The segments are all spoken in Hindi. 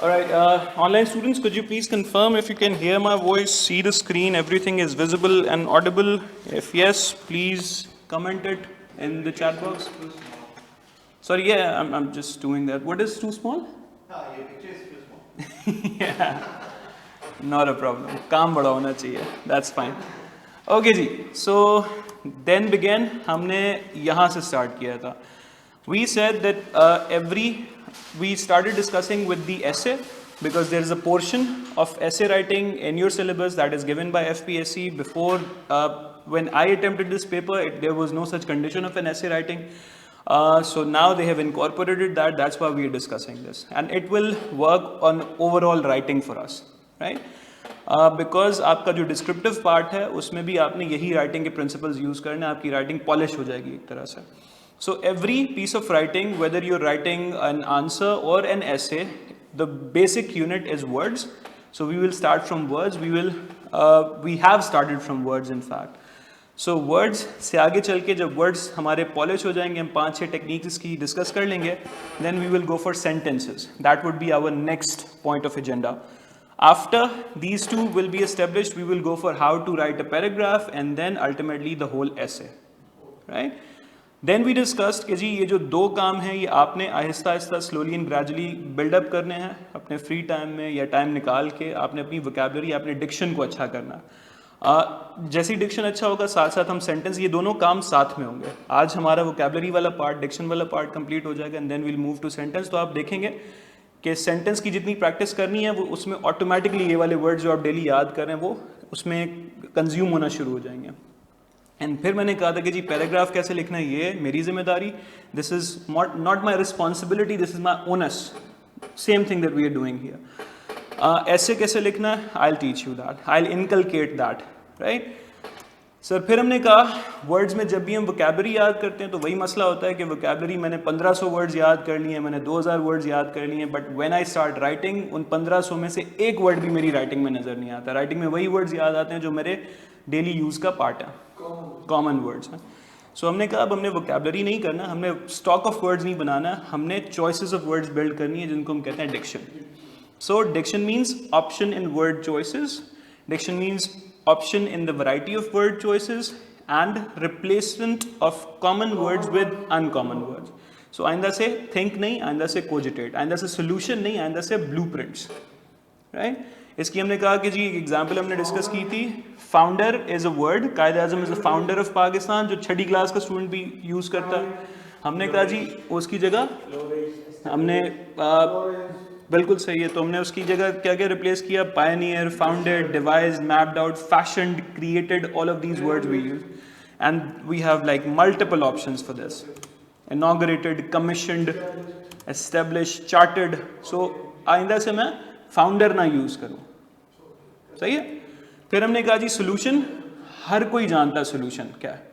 All right, online students, could you please confirm if you can hear my voice, see the screen, everything is visible and audible? If yes, please comment it in the chat box. Sorry, yeah, I'm just doing that. What is too small? Your picture is too small. Yeah, not a problem. काम बड़ा होना चाहिए. That's fine. Okay ji. So then began. हमने यहाँ से start किया था. We said that we started discussing with the essay because there is a portion of essay writing in your syllabus that is given by FPSC. Before, when I attempted this paper, there was no such condition of an essay writing. So now they have incorporated that. That's why we are discussing this, and it will work on overall writing for us, right? Because आपका जो descriptive part है उसमें भी आपने यही writing के principles use करने, आपकी writing polish हो जाएगी एक तरह से. So every piece of writing, whether you're writing an answer or an essay, the basic unit is words. So we will start from words. We have started from words in fact. So words से आगे चल के जब words हमारे polish हो जाएंगे, हम 5-6 techniques की discuss कर लेंगे, then we will go for sentences. That would be our next point of agenda. After these two will be established, we will go for how to write a paragraph and then ultimately the whole essay, right? Then we discussed कि जी ये जो दो काम हैं ये आपने Aahista Aahista slowly and gradually buildup करने हैं अपने फ्री टाइम में या टाइम निकाल के. आपने अपनी वोकैबुलरी, अपने डिक्शन को अच्छा करना है. जैसी डिक्शन अच्छा होगा साथ साथ हम सेंटेंस, ये दोनों काम साथ में होंगे. आज हमारा वोकैबुलरी वाला पार्ट, डिक्शन वाला पार्ट कंप्लीट हो जाएगा and then will move to sentence. तो आप देखेंगे कि सेंटेंस की जितनी प्रैक्टिस करनी है वो उसमें ऑटोमेटिकली ये वाले वर्ड्स जो आप डेली याद कर रहे हैं वो उसमें कंज्यूम होना शुरू हो जाएंगे. एंड फिर मैंने कहा था कि जी पैराग्राफ कैसे लिखना है ये मेरी जिम्मेदारी, this is not my responsibility, this is my onus. Same thing that we are doing here. ऐसे कैसे लिखना है, I will teach you that, I will inculcate that, right sir. फिर हमने कहा वर्ड्स में जब भी हम वोकैबुलरी याद करते हैं तो वही मसला होता है कि वोकैबुलरी मैंने 1500 वर्ड्स याद कर लिए हैं, मैंने 2000 वर्ड्स याद कर लिए हैं, but when I start writing उन 1500 में से एक वर्ड भी मेरी राइटिंग में नज़र नहीं आता. राइटिंग में वही वर्ड्स याद आते हैं जो मेरे डेली यूज़ का पार्ट है, कॉमन वर्ड्स हैं. सो हमने कहा अब हमने वोकैबुलरी नहीं करना, हमने स्टॉक ऑफ वर्ड्स नहीं बनाना, हमने चॉइसेस ऑफ वर्ड्स बिल्ड करनी है जिनको हम कहते हैं diction. So diction means option in word choices, diction means option in the variety of word choices and replacement of common words with uncommon words. So आइंदा से think नहीं, आइंदा से cogitate, आइंदा से solution नहीं, आइंदा से blueprints, right? इसकी हमने कहा कि जी एग्जाम्पल हमने डिस्कस की थी, founder is a word, Quaid Azam is a founder of Pakistan, जो 6ठी क्लास का स्टूडेंट भी यूज करता है. हमने कहा जी उसकी जगह हमने बिल्कुल सही है, तो हमने उसकी जगह क्या क्या रिप्लेस किया, pioneer, founded, devised, mapped out, fashioned, created, all of these words we use and we have like multiple options for this. Inaugurated, commissioned, establish, chartered. So आइंदा से मैं फाउंडर ना यूज करूं, सही है. फिर हमने कहा जी सोल्यूशन, हर कोई जानता है सोल्यूशन क्या है.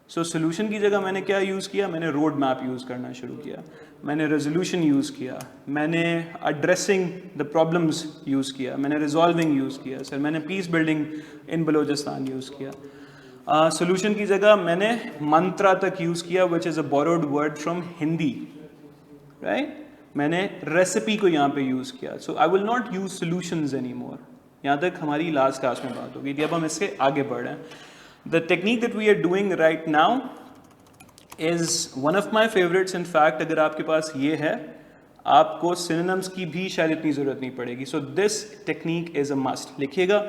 सो सोल्यूशन की जगह मैंने क्या यूज़ किया, मैंने रोड मैप यूज़ करना शुरू किया, मैंने रेजोल्यूशन यूज़ किया, मैंने एड्रेसिंग द प्रॉब्लम्स यूज़ किया, मैंने रिजॉल्विंग यूज़ किया, सर मैंने peace building in Balochistan use किया. सोल्यूशन की जगह मैंने मंत्रा तक यूज़ किया which is a borrowed word from Hindi, right. मैंने रेसिपी को यहाँ पे यूज़ किया. So I will not use solutions any more. यहाँ तक हमारी लास्ट क्लास में बात होगी थी, अब हम इससे आगे बढ़ रहे हैं. The technique that we are doing right now is one of my favorites. In fact, अगर आपके पास ये है, आपको synonyms की भी शायद इतनी ज़रूरत नहीं पड़ेगी. So this technique is a must. लिखिएगा,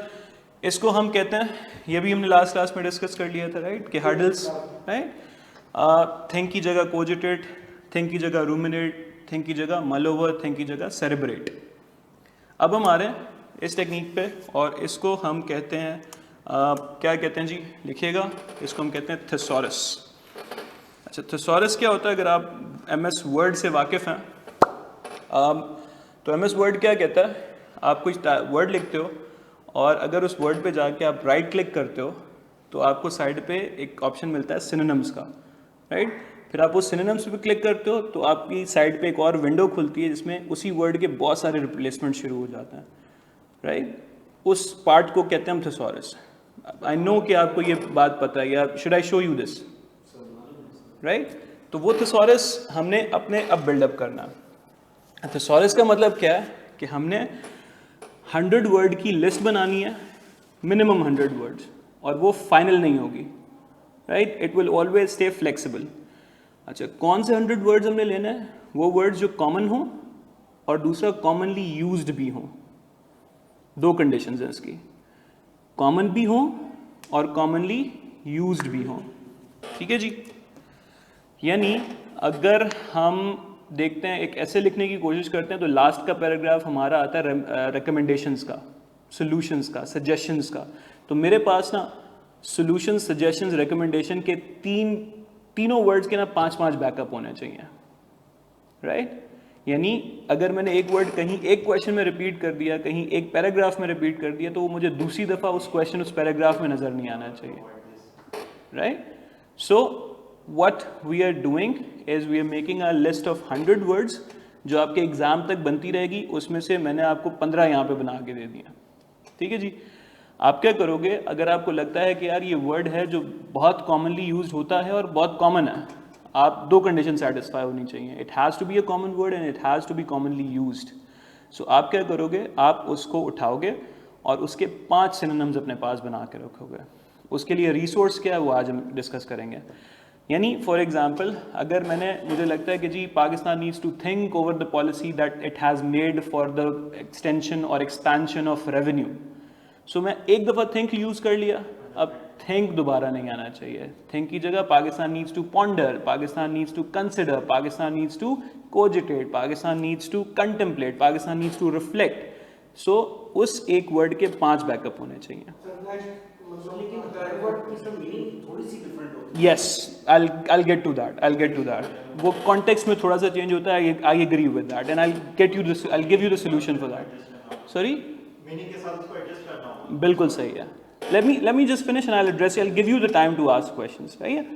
इसको हम कहते हैं, ये भी हमने लास्ट क्लास में डिस्कस कर लिया था, राइट, कि hurdles, राइट. think की जगह cogitate, think की जगह ruminate, think की जगह mull over, think की जगह cerebrate. अब हम आ रहे हैं इस टेक्निक पे और इसको हम कहते हैं क्या कहते हैं जी, लिखिएगा, इसको हम कहते हैं थिसॉरस. अच्छा, थिसॉरस क्या होता है, अगर आप MS वर्ड से वाकिफ़ हैं तो MS वर्ड क्या कहता है, आप कुछ वर्ड लिखते हो और अगर उस वर्ड पे जाके आप राइट क्लिक करते हो तो आपको साइड पे एक ऑप्शन मिलता है सिनोनिम्स का, राइट. फिर आप उस सिनोनिम्स पे क्लिक करते हो तो आपकी साइड पे एक और विंडो खुलती है जिसमें उसी वर्ड के बहुत सारे रिप्लेसमेंट शुरू हो जाते हैं, राइट. उस पार्ट को कहते हैं हम थिसॉरस. आई नो कि आपको ये बात पता है, या should I show you this, right. तो वो थिसॉरस हमने अपने अब बिल्डअप करना. थिसॉरस का मतलब क्या है कि हमने 100 वर्ड की लिस्ट बनानी है, मिनिमम 100 वर्ड्स, और वो फाइनल नहीं होगी, right? It will always stay flexible. अच्छा, कौन से 100 वर्ड्स हमने लेना है? वो वर्ड्स जो कॉमन हो और दूसरा कॉमनली यूज्ड भी हो। दो कंडीशंस हैं इसकी, कॉमन भी हो और कॉमनली यूज्ड भी हो, ठीक है जी? यानी अगर हम देखते हैं, एक ऐसे लिखने की कोशिश करते हैं, तो लास्ट का पैराग्राफ हमारा आता है रिकमेंडेशंस का, सॉल्यूशंस का, सजेशंस का। तो मेरे पास ना सॉल्यूशन, सजेशंस, रिकमेंडेशन के तीनों वर्ड्स के ना 5-5 बैकअप होने चाहिए, राइट? यानी अगर मैंने एक वर्ड कहीं एक क्वेश्चन में रिपीट कर दिया, कहीं एक पैराग्राफ में रिपीट कर दिया, तो वो मुझे दूसरी दफ़ा उस क्वेश्चन, उस पैराग्राफ में नज़र नहीं आना चाहिए, right? So what we are doing is we are making a list of 100 words जो आपके एग्जाम तक बनती रहेगी। उसमें से मैंने आपको 15 यहाँ पे बना के दे दिया, ठीक है जी? आप क्या करोगे, अगर आपको लगता है कि यार ये वर्ड है जो बहुत कॉमनली यूज्ड होता है और बहुत कॉमन है, आप दो कंडीशन सेटिस्फाई होनी चाहिए, it has to be a common word and it has to be commonly used. So आप क्या करोगे, आप उसको उठाओगे और उसके 5 सिनोनिम्स अपने पास बना के रखोगे। उसके लिए रिसोर्स क्या है वो आज हम डिस्कस करेंगे। यानी फॉर एग्जाम्पल, अगर मुझे लगता है कि जी Pakistan needs to think over the policy that it has made for the extension और एक्सपेंशन ऑफ रेवेन्यू, सो मैं एक दफ़ा थिंक यूज़ कर लिया, अब थिंक दोबारा नहीं आना चाहिए। थिंक की जगह Pakistan needs to ponder, Pakistan needs to consider, Pakistan needs to cogitate, Pakistan needs to contemplate, Pakistan needs to reflect. So उस एक वर्ड के 5 बैकअप होने चाहिए। Yes, I'll get to that. वो context में थोड़ा सा change होता है, I agree with that, and I'll give you the solution for that. Sorry? Meaning के साथ उसको एडजस्ट करना होगा। बिल्कुल सही है। Let me just finish and I'll address you. I'll give you the time to ask questions, सही है?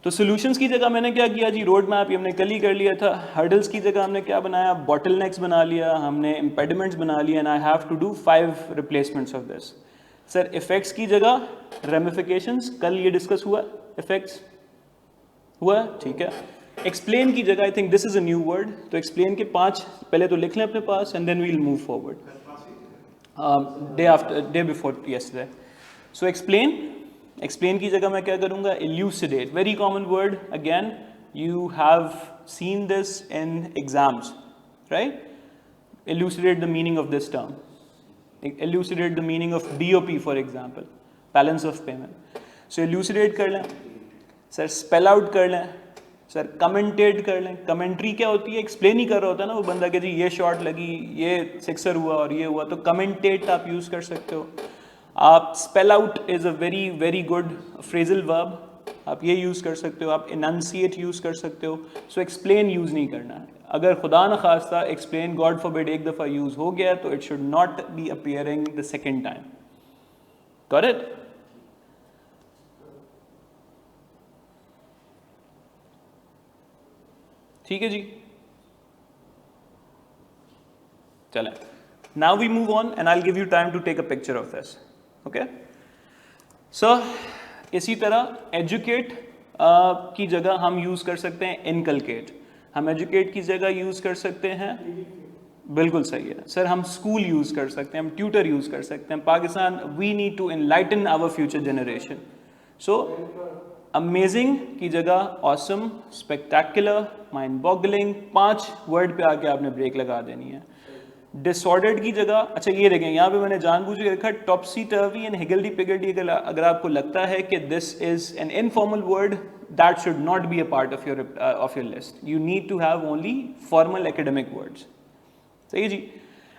तो solutions की जगह मैंने क्या किया जी, रोड मैप हमने कल ही कर लिया था। hurdles की जगह हमने क्या बनाया, bottlenecks बना लिया, हमने impediments बना लिया, and I have to do 5 replacements of this. Sir effects की जगह रेमिफिकेशंस, कल ये डिस्कस हुआ, इफेक्ट्स हुआ, ठीक है। एक्सप्लेन की जगह I think this is a new word, तो एक्सप्लेन के 5 पहले तो लिख लें अपने पास and then we will move forward. Day before yesterday. So explain की जगह मैं क्या करूँगा, elucidate, very common word, again you have seen this in exams, right? Elucidate the meaning of this term, elucidate the meaning of DOP for example, balance of payment. So elucidate कर लें, सर spell out कर लें, सर commentate कर लें। commentary क्या होती है, explain ही कर रहा होता है ना वो बंदा कि जी ये shot लगी, ये sixer हुआ और ये हुआ, तो commentate आप use कर सकते हो। आप spell out is a very very good phrasal verb, आप ये यूज़ कर सकते हो, आप enunciate यूज़ कर सकते हो। सो explain यूज़ नहीं करना है। अगर खुदा न खास्ता explain गॉड फॉरबिड एक दफ़ा यूज़ हो गया तो it should not be appearing the second time. Got it? ठीक है जी, चलें। Now we move on and I will give you time to take a picture of this, okay? So इसी तरह एजुकेट की जगह हम यूज़ कर सकते हैं इनकलकेट, हम एजुकेट की जगह यूज़ कर सकते हैं, बिल्कुल सही है सर, हम स्कूल यूज़ कर सकते हैं, हम ट्यूटर यूज़ कर सकते हैं। Pakistan, we need to enlighten our future generation. So amazing की जगह awesome, spectacular, mind boggling, 5 word पे आके आपने ब्रेक लगा देनी है। डिसऑर्डर्ड की जगह, अच्छा ये देखें यहाँ पे मैंने जानबूझ के रखा टॉपसी टर्वी एंड हिगल्डी पिगल्डी। अगर आपको लगता है कि this is an informal word, that should not be a part of your list. You need to have only formal academic words, सही है जी।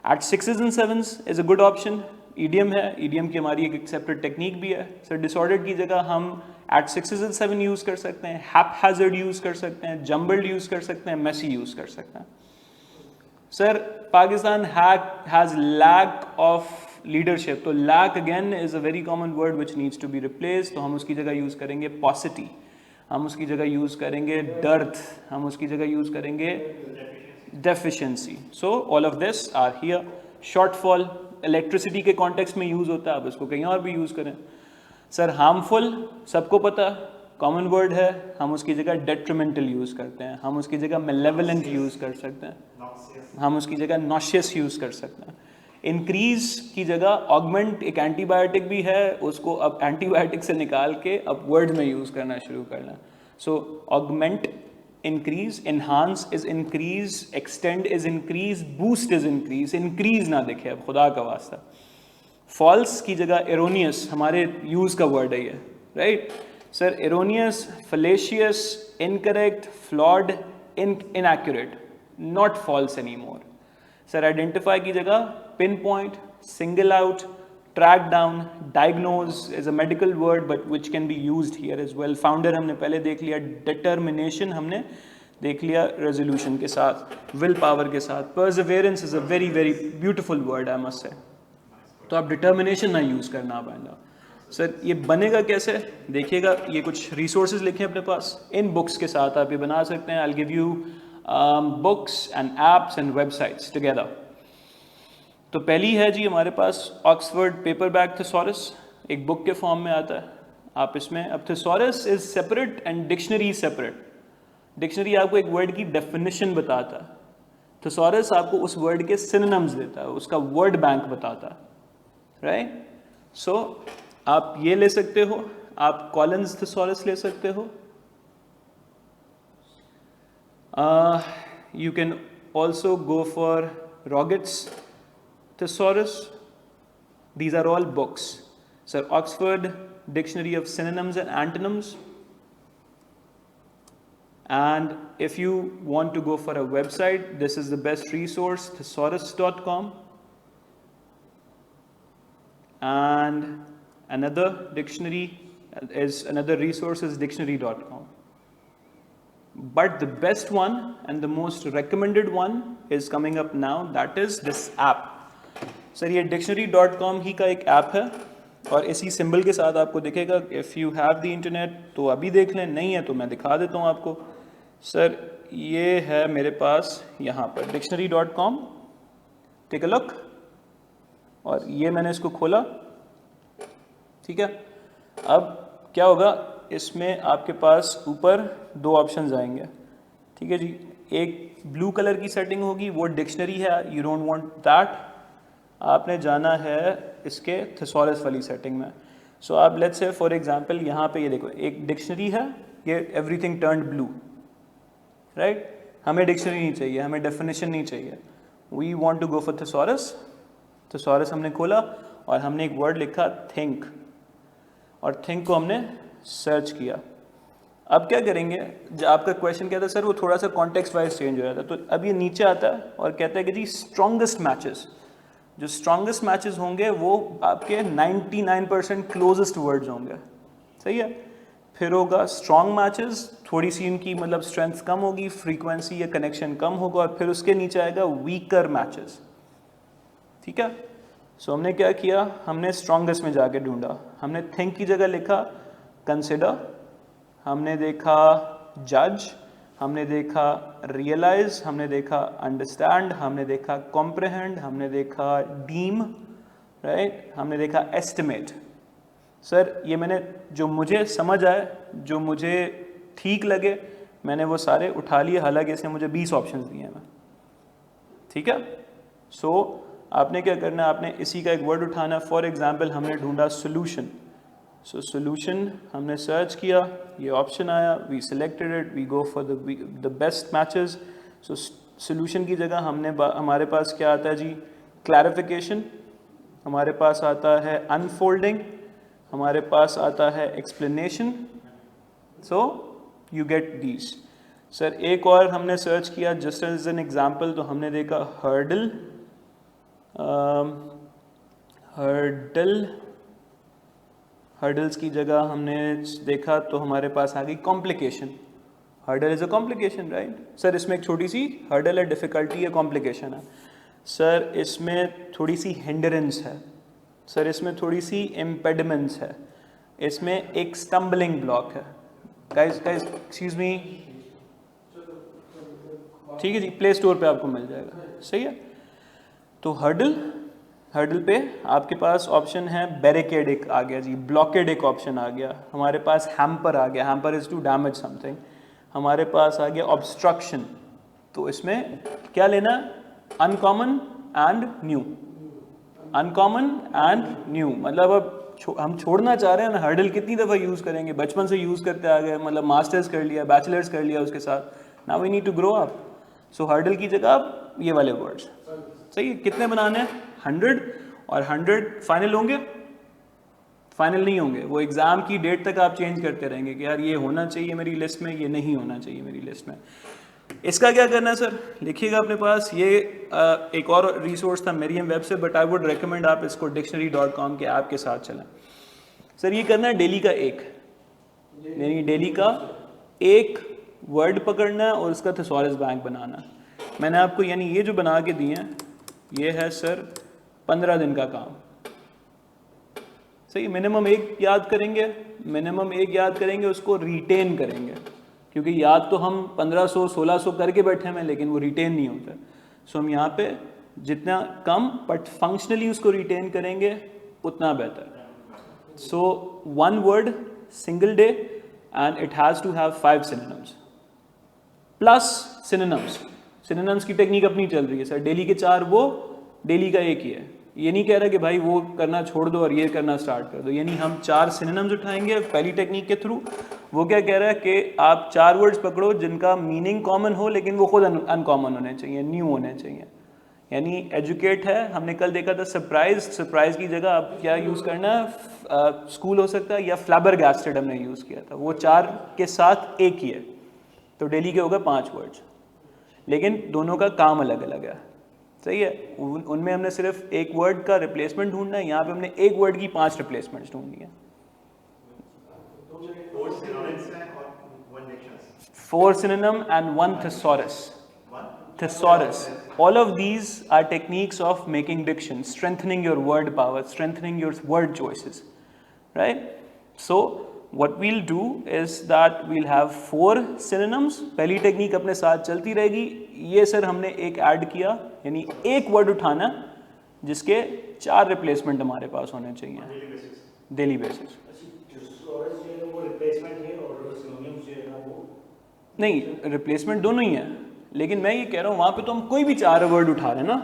At 6s and 7s is a good option. Idiom है, ईडियम की हमारी एक एक्सेप्टेड टेक्निक भी है। सर डिसऑर्डर्ड की जगह हम एट 6s and 7 यूज़ कर सकते हैं, हैपहैज़र्ड यूज़ कर सकते हैं, जम्बल्ड यूज़ कर सकते हैं, मेसी यूज़ कर सकते हैं। Sir Pakistan has lack of leadership, तो lack again is a very common word which needs to be replace. तो हम उसकी जगह यूज़ करेंगे पॉसिटी, हम उसकी जगह यूज़ करेंगे डर्थ, हम उसकी जगह यूज़ करेंगे deficiency. So all of this are here. Shortfall electricity के कॉन्टेक्स्ट में यूज़ होता है, अब इसको कहीं और भी यूज़ करें। सर हार्मफुल सबको पता, कॉमन वर्ड है, हम उसकी जगह डेट्रीमेंटल यूज़ करते हैं, हम उसकी जगह मेलेवलेंट यूज़ कर सकते हैं। हम उसकी जगह नॉशियस यूज़ कर सकते हैं। इंक्रीज की जगह ऑगमेंट एक एंटीबायोटिक भी है, उसको अब एंटीबायोटिक से निकाल के अब वर्ड में यूज़ करना शुरू करना। So augment, increase, enhance is increase, extend is increase, boost is increase. Increase ना दिखे अब खुदा का वास्ता। फॉल्स की जगह एरोनियस हमारे यूज़ का वर्ड है ये, right sir. Erroneous, fallacious, incorrect, flawed, inaccurate, not false any more. Sir identify की जगह pin point, single out, track down, diagnose is a medical word but which can be used here as well. Founder हमने पहले देख लिया, डिटर्मिनेशन हमने देख लिया रेजोल्यूशन के साथ, विल पावर के साथ। Perseverance is a very very beautiful word I must say. तो आप डिटर्मिनेशन ना यूज़ करना पाएंगे। सर ये बनेगा कैसे देखिएगा, ये कुछ रिसोर्सेज लिखे अपने पास, इन बुक्स के साथ आप ये बना सकते हैं। आई will give you books and apps and websites together. तो पहली है जी हमारे पास ऑक्सफोर्ड पेपरबैक थिसॉरस, एक बुक के फॉर्म में आता है। आप इसमें अब thesaurus is separate and dictionary separate. Dictionary आपको एक वर्ड की डेफिनेशन बताता है, थिसॉरस आपको उस वर्ड के सिनोनिम्स देता है, उसका वर्ड बैंक बताता है, राइट। सो आप ये ले सकते हो, आप कॉलिन्स थिसॉरस ले सकते हो। You can also go for Roget's thesaurus. These are all books. Sir, Oxford Dictionary of Synonyms and Antonyms. And if you want to go for a website, this is the best resource, thesaurus.com. And another dictionary another resource is dictionary.com. But the best one and the most recommended one is coming up now, that is this app. Sir ये dictionary.com ही का एक ऐप है और इसी सिंबल के साथ आपको दिखेगा। If you have the internet तो अभी देख लें, नहीं है तो मैं दिखा देता हूँ आपको। सर ये है मेरे पास यहाँ पर dictionary.com, टेक अ लुक। और ये मैंने इसको खोला, ठीक है। अब क्या होगा, इसमें आपके पास ऊपर दो ऑप्शंस आएंगे, ठीक है जी। एक ब्लू कलर की सेटिंग होगी, वो डिक्शनरी है, यू डोंट वांट दैट। आपने जाना है इसके थिसॉरस वाली सेटिंग में। सो आप लेट्स से फॉर एग्जांपल यहाँ पे ये देखो, एक डिक्शनरी है, ये एवरीथिंग टर्न्ड ब्लू, राइट। हमें डिक्शनरी नहीं चाहिए, हमें डेफिनेशन नहीं चाहिए, we want to go for thesaurus. Thesaurus हमने खोला और हमने एक वर्ड लिखा थिंक, और थिंक को हमने सर्च किया। अब क्या करेंगे, जब आपका क्वेश्चन क्या था सर, वो थोड़ा सा कॉन्टेक्स्ट वाइज चेंज हो जाता है। तो अब ये नीचे आता है और कहता है कि जी स्ट्रॉन्गेस्ट मैचेस, जो स्ट्रॉन्गेस्ट मैचेस होंगे वो आपके 99% क्लोजेस्ट वर्ड्स होंगे, सही है। फिर होगा स्ट्रॉन्ग मैचेस, थोड़ी सी इनकी मतलब स्ट्रेंथ कम होगी, फ्रीक्वेंसी या कनेक्शन कम होगा, और फिर उसके नीचे आएगा वीकर मैचेस, ठीक है। सो हमने क्या किया, हमने स्ट्रॉन्गेस्ट में जाके ढूंढा। हमने थिंक की जगह लिखा कंसिडर, हमने देखा जज, हमने देखा रियलाइज, हमने देखा अंडरस्टैंड, हमने देखा कॉम्प्रहेंड, हमने देखा डीम, राइट, हमने देखा एस्टिमेट। सर ये मैंने जो मुझे समझ आए, जो मुझे ठीक लगे, मैंने वो सारे उठा लिए, हालांकि इसने मुझे 20 ऑप्शंस दिए हैं, ठीक है। सो आपने क्या करना है, आपने इसी का एक वर्ड उठाना। फॉर एग्जाम्पल हमने ढूंढा सोल्यूशन, सो सोल्यूशन हमने सर्च किया, ये ऑप्शन आया, we selected it, we go for the best matches. So solution की जगह हमारे पास क्या आता है जी, क्लैरिफिकेशन, हमारे पास आता है अनफोल्डिंग, हमारे पास आता है explanation. So you get these. Sir एक और हमने सर्च किया जस्ट एज एन एग्जाम्पल, तो हमने देखा हर्डल, हर्डल्स की जगह हमने देखा तो हमारे पास आ गई complication. Hurdle is a complication, right. Sir इसमें एक छोटी सी हर्डल है, डिफ़िकल्टी है, कॉम्प्लिकेशन है। सर इसमें थोड़ी सी हिंडरेंस है, सर इसमें थोड़ी सी इम्पेडिमेंट्स है, इसमें एक स्टम्बलिंग ब्लॉक है। गाइस एक्सक्यूज मी, ठीक है जी, प्ले स्टोर पे आपको मिल जाएगा, सही है। तो हर्डल पे आपके पास ऑप्शन है बैरिकेड, एक आ गया जी, ब्लॉकेड एक ऑप्शन आ गया, हमारे पास हैम्पर आ गया, hamper is to damage something, हमारे पास आ गया ऑब्स्ट्रक्शन। तो इसमें क्या लेना, uncommon and new, uncommon and new, मतलब अब हम छोड़ना चाह रहे हैं ना, हर्डल कितनी दफ़ा यूज़ करेंगे, बचपन से यूज़ करते आ गए, मतलब मास्टर्स कर लिया, बैचलर्स कर लिया उसके साथ, now we need to grow up, so hurdle की जगह आप ये वाले वर्ड्स, सही है। कितने बनाने हैं? 100, और 100 फाइनल होंगे? फाइनल नहीं होंगे, वो एग्ज़ाम की डेट तक आप चेंज करते रहेंगे कि यार ये होना चाहिए मेरी लिस्ट में, ये नहीं होना चाहिए मेरी लिस्ट में। इसका क्या करना है सर? लिखिएगा अपने पास, ये एक और रिसोर्स था मेरियम वेब से, बट आई वुड रिकमेंड आप इसको dictionary.com के ऐप के साथ चलें। सर ये करना है डेली का एक, यानी डेली का एक वर्ड पकड़ना है और उसका थेसॉरस बैंक बनाना है। मैंने आपको यानी ये जो बना के दिए हैं, ये है सर 15 दिन का काम, सही। मिनिमम एक याद करेंगे, मिनिमम एक याद करेंगे, उसको रिटेन करेंगे, क्योंकि याद तो हम 1500 1600 करके बैठे हैं, लेकिन वो रिटेन नहीं होता। सो हम यहाँ पे जितना कम बट फंक्शनली उसको रिटेन करेंगे उतना बेहतर। So one word single day and it has to have 5 synonyms plus synonyms. Synonyms की टेक्निक अपनी चल रही है सर, डेली के 4 वो, डेली का एक ही है। ये नहीं कह रहा कि भाई वो करना छोड़ दो और ये करना स्टार्ट कर दो, यानी हम 4 सिनोनिम्स उठाएंगे पहली टेक्निक के थ्रू। वो क्या कह रहा है कि आप 4 वर्ड्स पकड़ो जिनका मीनिंग कॉमन हो, लेकिन वो खुद अनकॉमन होने चाहिए, न्यू होने चाहिए। यानी एजुकेट है, हमने कल देखा था सरप्राइज, सरप्राइज की जगह आप क्या यूज़ करना है, स्कूल हो सकता है, या फ्लैबरगैस्टेड हमने यूज़ किया था, वो 4 के साथ एक ही है, तो डेली के होगा 5 वर्ड्स, लेकिन दोनों का काम अलग अलग है, सही है। उनमें हमने सिर्फ एक वर्ड का रिप्लेसमेंट ढूंढना है, यहाँ पे हमने एक वर्ड की 5 रिप्लेसमेंट्स ढूंढनी है। 4 synonym and 1 thesaurus. Thesaurus. All of these are techniques of making diction, strengthening your word power, strengthening your word choices, right? So what we'll do is that we'll have 4 synonyms. पहली टेक्निक अपने साथ चलती रहेगी। ये सर हमने एक ऐड किया, यानी एक वर्ड उठाना जिसके 4 रिप्लेसमेंट हमारे पास होने चाहिए डेली बेसिस। नहीं, रिप्लेसमेंट दोनों ही है, लेकिन मैं ये कह रहा हूँ वहाँ पे तो हम कोई भी 4 वर्ड उठा रहे हैं ना।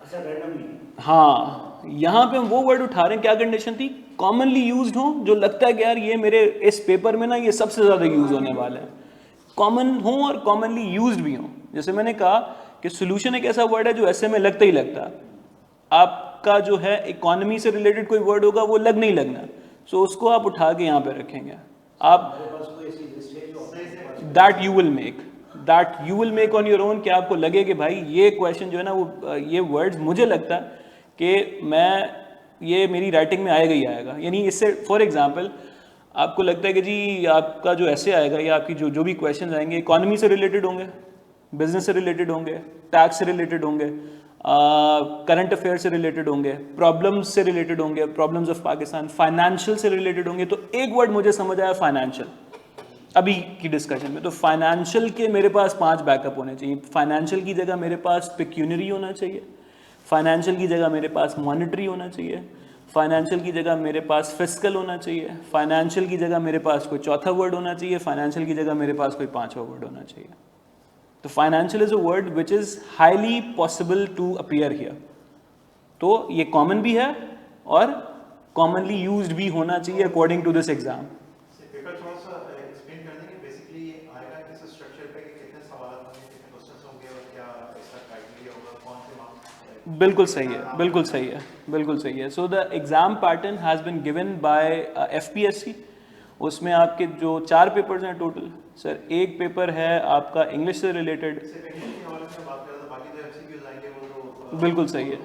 अच्छा, रैंडमली। हाँ, यहाँ पे हम वो वर्ड उठा रहे हैं, क्या कंडीशन थी, कॉमनली यूज्ड हो, जो लगता है कि यार ये मेरे इस पेपर में ना ये सबसे ज़्यादा यूज़ होने वाला है, कॉमन हो और कॉमनली यूज्ड भी हो। जैसे मैंने कहा कि सोल्यूशन एक ऐसा वर्ड है जो ऐसे में लगता ही लगता है, आपका जो है इकोनॉमी से रिलेटेड कोई वर्ड होगा वो लग नहीं लगना, सो उसको आप उठा के यहाँ पे रखेंगे आप, that you will make on your own, कि आपको लगे कि भाई ये क्वेश्चन जो है ना, वो ये वर्ड्स मुझे लगता है कि मैं ये मेरी राइटिंग में आएगा ही आएगा। यानी इससे फॉर एग्जांपल आपको लगता है कि जी आपका जो ऐसे आएगा या आपकी जो भी क्वेश्चन आएंगे इकोनॉमी से रिलेटेड होंगे, बिजनेस से रिलेटेड होंगे, टैक्स से रिलेटेड होंगे, करंट अफेयर से रिलेटेड होंगे, प्रॉब्लम्स से रिलेटेड होंगे, प्रॉब्लम्स ऑफ पाकिस्तान, फाइनेंशियल से रिलेटेड होंगे। तो एक वर्ड मुझे समझ आया फाइनेंशियल अभी की डिस्कशन में, तो फाइनेंशियल के मेरे पास 5 बैकअप होने चाहिए। फाइनेंशियल की जगह मेरे पास पेक्यूनरी होना चाहिए, फाइनेंशियल की जगह मेरे पास मॉनेटरी होना चाहिए, फाइनेंशियल की जगह मेरे पास फिस्कल होना चाहिए, फाइनेंशियल की जगह मेरे पास कोई चौथा वर्ड होना चाहिए, फाइनेंशियल की जगह मेरे पास कोई 5वां वर्ड होना चाहिए। तो financial is a word which is highly possible to appear here. तो ये कॉमन भी है और कॉमनली यूज्ड भी होना चाहिए according to this exam. Paper थोड़ा सा एक्सप्लेन कर देंगे, बेसिकली आएगा किस स्ट्रक्चर पे, कितने सवाल होंगे, कितने क्वेश्चंस होंगे और क्या इसका क्राइटेरिया होगा, कौन से मार्क्स। बिल्कुल सही है, बिल्कुल सही है, बिल्कुल सही है। So the exam pattern has been given by FPSC। उसमें आपके जो 4 पेपर्स हैं टोटल सर, एक पेपर है आपका इंग्लिश से रिलेटेड, बिल्कुल सही है।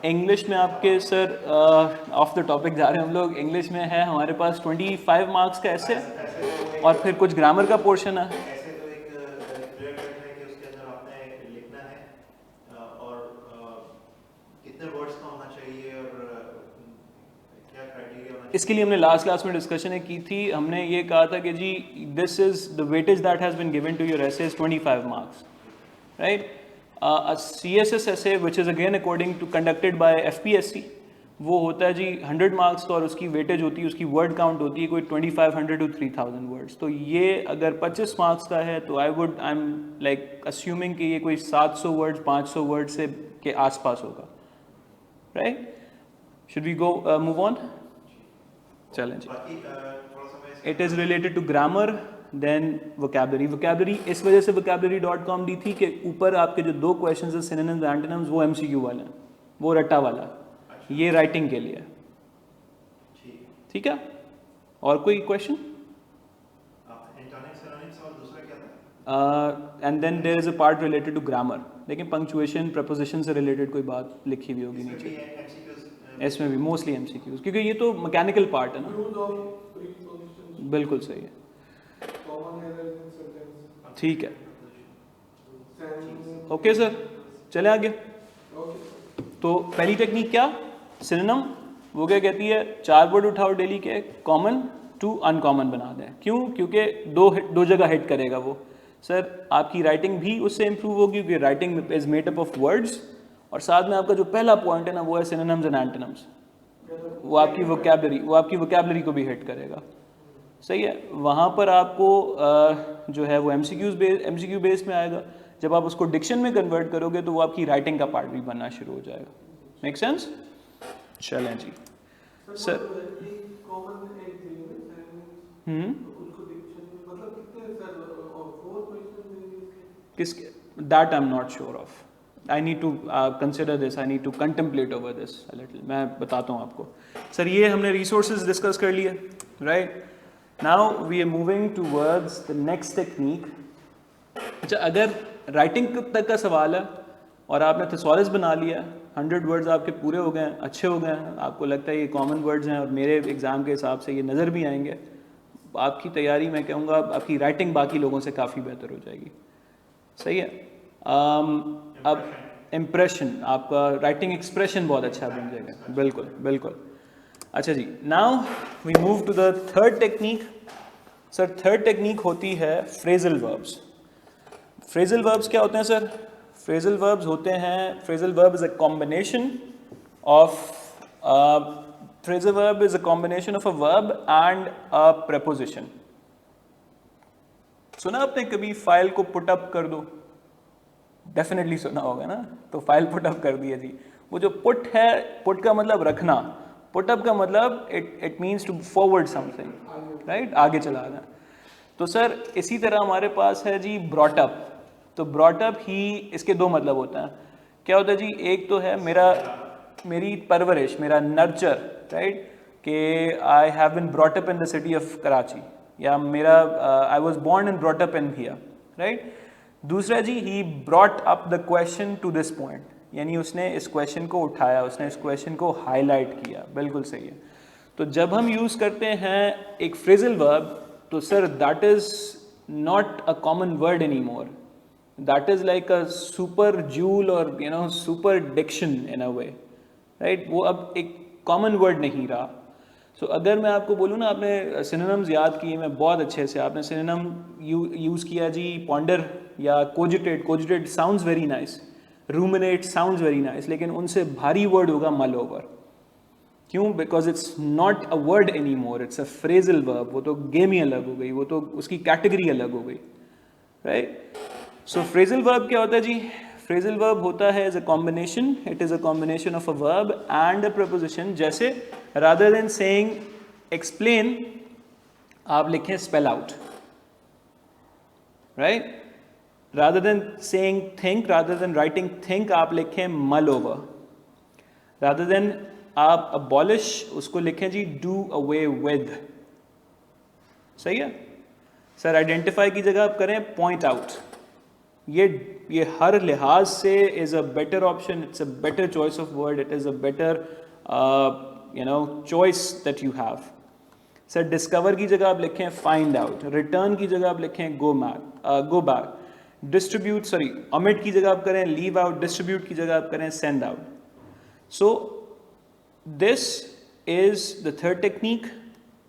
इंग्लिश में आपके सर ऑफ द टॉपिक जा रहे हैं हम लोग, इंग्लिश में है हमारे पास 25 मार्क्स का ऐसे और फिर कुछ ग्रामर का पोर्शन है। ऐसे तो एक क्लियर कट है कि उसके अंदर आपने लिखना है और कितने वर्ड्स का होना चाहिए और क्या क्राइटेरिया होना चाहिए। इसके लिए हमने लास्ट क्लास में डिस्कशन की थी। हमने ये कहा था कि जी this is the weightage that has been given to your essay is 25 marks, right? A CSS essay which is again according to conducted by FPSC, वो होता है जी 100 मार्क्स का और उसकी वेटेज होती है, उसकी वर्ड काउंट होती है कोई 2500 to 3000 वर्ड्स। तो ये अगर 25 मार्क्स का है तो आई एम लाइक अज्यूमिंग कि ये कोई 700 वर्ड्स 500 वर्ड से के आसपास होगा, right? Should we go move on? चलें जी। बाकी थोड़ा सा मैं it is related to grammar then vocabulary. Vocabulary इस वजह से vocabulary.com दी थी कि ऊपर आपके जो 2 क्वेश्चंस हैं सिनोनिम्स एंटोनिम्स वो MCQ वाले हैं, वो रट्टा वाला, ये राइटिंग के लिए है, ठीक ठीक है? और कोई क्वेश्चन? एंटोनिम्स सिनोनिम्स और दूसरा क्या था? And then there is a part related to grammar, लेकिन पंक्चुएशन प्रपोजिशन से रिलेटेड कोई बात लिखी हुई होगी इसमें भी नीचे। MCQs इसमें भी मोस्टली MCQs, क्योंकि ये तो मैकेनिकल पार्ट है ना। बिल्कुल सही है, ठीक है, ओके सर, चले आगे। तो पहली टेक्निक क्या? सिनोनिम। वो क्या कहती है? 4 वर्ड उठाओ डेली के, कॉमन टू अनकॉमन बना दें। क्यों? क्योंकि दो जगह हिट करेगा वो। सर आपकी राइटिंग भी उससे इम्प्रूव होगी क्योंकि writing is made up of words, और साथ में आपका जो पहला पॉइंट है ना वो है सिनोनिम्स एंड एंटोनिम्स, वो आपकी वोकैबलरी को भी हिट करेगा। सही है, वहाँ पर आपको जो है वो MCQ बेस में आएगा। जब आप उसको डिक्शन में कन्वर्ट करोगे तो वो आपकी राइटिंग का पार्ट भी बनना शुरू हो जाएगा। Make sense? चलें जी सर। किसके? That I am not sure of, I need to consider this, I need to contemplate over this a little. मैं बताता हूँ आपको। सर ये हमने रिसोर्सेज डिस्कस कर लिए, right? Now we are moving towards the next technique. अच्छा, अगर राइटिंग तक का सवाल है और आपने थिसॉरस बना लिया, 100 वर्ड्स आपके पूरे हो गए हैं, अच्छे हो गए हैं, आपको लगता है ये कॉमन वर्ड्स हैं और मेरे एग्ज़ाम के हिसाब से ये नज़र भी आएंगे, आपकी तैयारी मैं कहूँगा आपकी राइटिंग बाकी लोगों से काफ़ी बेहतर हो जाएगी। सही है। अब इम्प्रेशन, आपका राइटिंग एक्सप्रेशन बहुत अच्छा बन जाएगा। बिल्कुल बिल्कुल। अच्छा जी, now we move to the third technique. Sir third technique होती है फ्रेजल वर्ब्स। फ्रेजल वर्ब्स क्या होते हैं सर? फ्रेजल वर्ब्स होते हैं, phrasal verb is a combination of a verb and a preposition। सुना आपने कभी फाइल को पुट अप कर दो? डेफिनेटली सुना होगा ना। तो फाइल पुट अप कर दिया जी। वो जो पुट है, पुट का मतलब रखना, पुट अप का मतलब it means to forward something, right? आगे चला आना। तो सर इसी तरह हमारे पास है जी ब्रॉट अप। तो ब्रॉट अप ही इसके 2 मतलब होता है। क्या होता है जी? एक तो है मेरी परवरिश, मेरा नर्चर, राइट? कि I have been brought up in the city of Karachi, या मेरा I was born and brought up in here, right? दूसरा जी, he brought up the question to this point, यानी उसने इस क्वेश्चन को उठाया, उसने इस क्वेश्चन को हाईलाइट किया। बिल्कुल सही है। तो जब हम यूज़ करते हैं एक फ्रेजल वर्ब, तो sir that is not a common word any more, that is like a super joule और सुपर डिक्शन इन अ वे, राइट? वो अब एक कॉमन वर्ड नहीं रहा। सो अगर मैं आपको बोलूँ ना, आपने सिनोनिम्स याद किए मैं बहुत अच्छे से, आपने सिनोनिम यूज़ किया जी पॉन्डर या cogitate sounds very nice, ruminate sounds very nice, लेकिन उनसे भारी वर्ड होगा मल ओवर। क्यों? Because it's not a word any more, it's a phrasal verb. वो तो गेम ही अलग हो गई, वो तो उसकी कैटेगरी अलग हो गई, राइट? सो फ्रेजल वर्ब क्या होता है जी? फ्रेजल वर्ब होता है as a combination, it is a combination of a verb and a preposition. जैसे रादर देन सेइंग एक्सप्लेन, आप लिखें spell out, right? Rather than saying think, rather than writing think, आप लिखें मल ओवर। रादर देन आप अबॉलिश, उसको लिखें जी डू अवे विद। सही है सर। आइडेंटिफाई की जगह आप करें पॉइंट आउट। ये हर लिहाज से is a better option, it's a better choice of word, it is a better choice that you have. Sir discover की जगह आप लिखें फाइंड आउट, रिटर्न की जगह आप लिखें गो बैक, डिस्ट्रीब्यूट ओमिट की जगह आप करें लीव आउट, डिस्ट्रीब्यूट की जगह आप करें send out. So this is the third technique,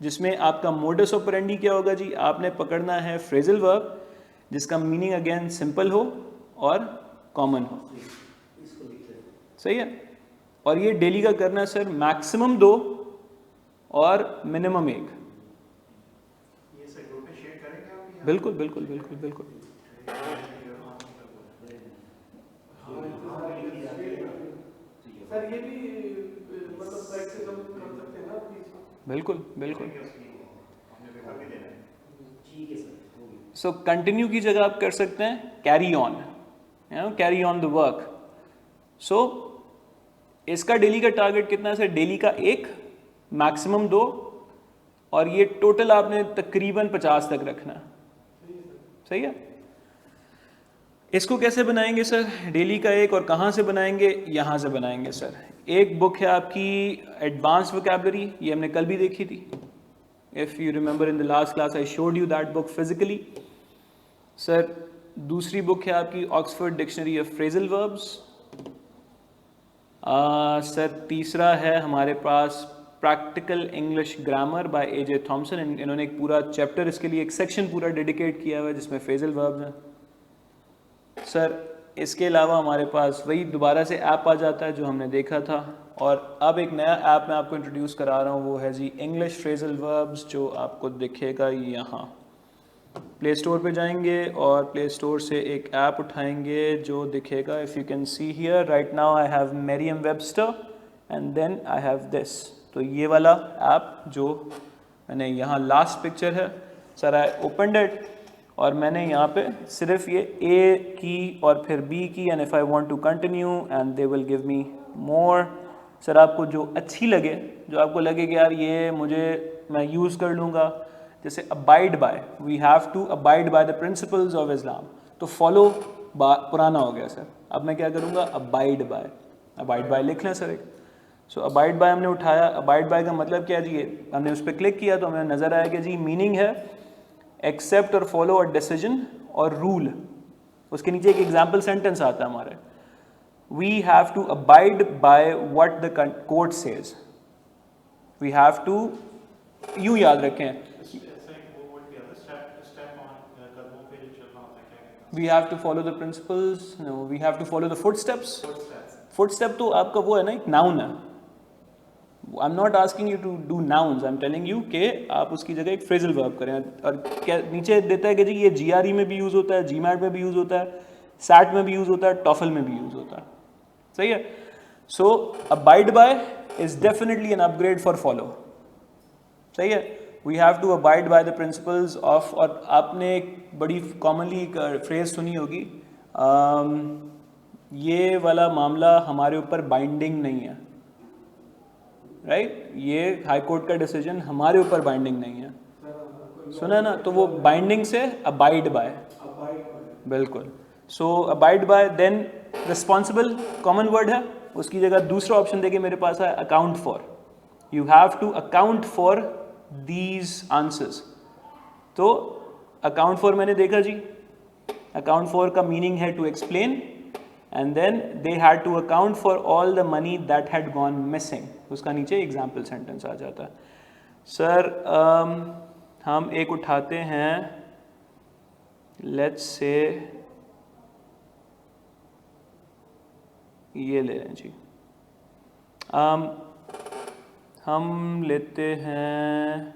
जिसमें आपका मोडस ऑपरेंडी क्या होगा जी? आपने पकड़ना है फ्रेजल वर्ब जिसका मीनिंग अगेन सिंपल हो और कॉमन हो। सही है। और ये डेली का करना है सर मैक्सिमम 2 और मिनिमम 1। ये सर ग्रुप में शेयर करेंगे आप या बिल्कुल बिल्कुल बिल्कुल बिल्कुल। सर ये भी मतलब प्रैक्टिस हम कर सकते हैं ना प्लीज। बिल्कुल बिल्कुल। हमने पेपर भी देना है। ठीक है सर। सो कंटिन्यू की जगह आप कर सकते हैं carry on, carry on the work. So इसका डेली का टारगेट कितना है सर? डेली का 1, मैक्सिमम 2, और ये टोटल आपने तकरीबन 50 तक रखना है। सही है। इसको कैसे बनाएंगे सर? डेली का 1 और कहाँ से बनाएंगे? यहाँ से बनाएंगे सर। एक बुक है आपकी एडवांस वोकैबुलरी, ये हमने कल भी देखी थी। If you remember in the last class I showed you that book physically. Sir दूसरी बुक है आपकी Oxford dictionary of phrasal verbs. Sir तीसरा है हमारे पास practical English grammar by A J Thomson. इन्होंने एक पूरा चैप्टर इसके लिए, एक सेक्शन पूरा डेडिकेट किया हुआ है जिसमें फ्रेजल वर्ब्स हैं। सर इसके अलावा हमारे पास वही दोबारा से ऐप आ जाता है जो हमने देखा था, और अब एक नया ऐप मैं आपको इंट्रोड्यूस करा रहा हूँ, वो है जी इंग्लिश फ्रेजल वर्ब्स, जो आपको दिखेगा यहाँ। प्ले स्टोर पे जाएंगे और प्ले स्टोर से एक ऐप उठाएंगे जो दिखेगा, if you can see here right now I have Merriam Webster and then I have this. तो ये वाला ऐप जो मैंने यहाँ लास्ट पिक्चर है सर, आई ओपनड इट और मैंने यहाँ पे सिर्फ ये ए की और फिर बी की, and if I want to continue and they will give me more. Sir आपको जो अच्छी लगे, जो आपको लगे कि यार ये मैं यूज़ कर लूँगा, जैसे abide by, we have to abide by the principles of Islam, तो फॉलो पुराना हो गया सर। अब मैं क्या करूँगा? अबाइड बाय लिख लें सर एक। सो अबाइड बाय हमने उठाया। अबाइड बाय का मतलब क्या है जी? ये हमने उस पर क्लिक किया तो हमें नज़र आया कि जी मीनिंग है एक्सेप्ट और फॉलो अ डिसीजन और रूल। उसके नीचे एक एग्जाम्पल सेंटेंस आता है हमारे, we have to abide by what the court says. We have to, यूँ याद रखें, ऐसा एक वो वर्ड भी आता है स्टेप ऑन, कदमों पे जो चलना होता है, क्या कहते we have to follow the principles, no we have to follow the footsteps. हैं? फुटस्टेप तो आपका वो है ना, एक नाउन है। I am not asking you to do nouns, I am telling you कि आप उसकी जगह एक फ्रेजल वर्ब करें। और क्या नीचे देता है कि जी ये जीआरई में भी यूज़ होता है, जीमैट में भी यूज़ होता है, सैट में भी यूज़ होता है, टॉफल में भी यूज़ होता है। सही है। So abide by is definitely an upgrade for follow. सही है। We have to abide by the principles of, और आपने एक बड़ी कॉमनली फ्रेज सुनी होगी, ये वाला मामला हमारे ऊपर बाइंडिंग नहीं है, राइट? ये हाई कोर्ट का डिसीजन हमारे ऊपर बाइंडिंग नहीं है, सुना ना? तो वो बाइंडिंग से अबाइड बाय, बिल्कुल। So abide by, then responsible common word है, उसकी जगह दूसरा ऑप्शन देखिए मेरे पास है account for. You have to account for these answers. तो अकाउंट फॉर मैंने देखा जी, अकाउंट फॉर का मीनिंग है to explain, and then they had to account for all the money that had gone missing. उसका नीचे एग्जाम्पल सेंटेंस आ जाता है। सर हम एक उठाते हैं, लेट्स से ये ले लें जी, हम लेते हैं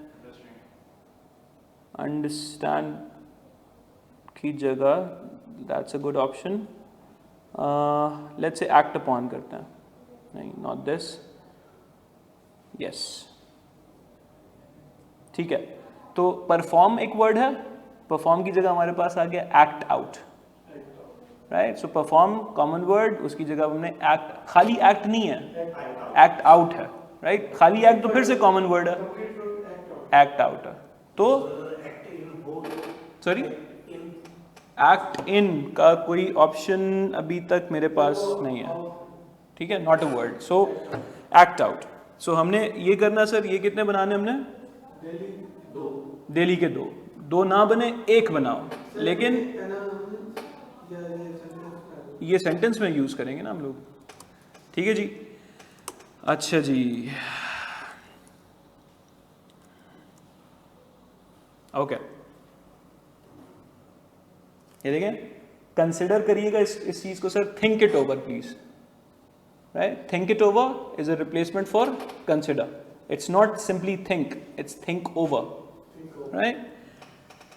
अंडरस्टैंड की जगह, that's a good option. Let's say act upon करते हैं, नहीं नॉट दिस, यस ठीक है। तो परफॉर्म एक वर्ड है, परफॉर्म की जगह हमारे पास आ गया एक्ट आउट, राइट? सो परफॉर्म कॉमन वर्ड, उसकी जगह हमने एक्ट, खाली एक्ट नहीं है, एक्ट आउट है, राइट? खाली एक्ट तो फिर से कॉमन वर्ड है, एक्ट आउट है। तो सॉरी, एक्ट इन का कोई ऑप्शन अभी तक मेरे पास नहीं है, ठीक है, not a word. So act out. So हमने ये करना सर, ये कितने बनाने हमने? डेली के 2, 2 ना बने 1 बनाओ, लेकिन ये सेंटेंस में यूज करेंगे ना हम लोग, ठीक है जी। अच्छा जी, ओके, ये देखें, कंसिडर करिएगा इस चीज को sir, think it over please. right? Think it over is a replacement for consider. It's not simply think, it's think over, right?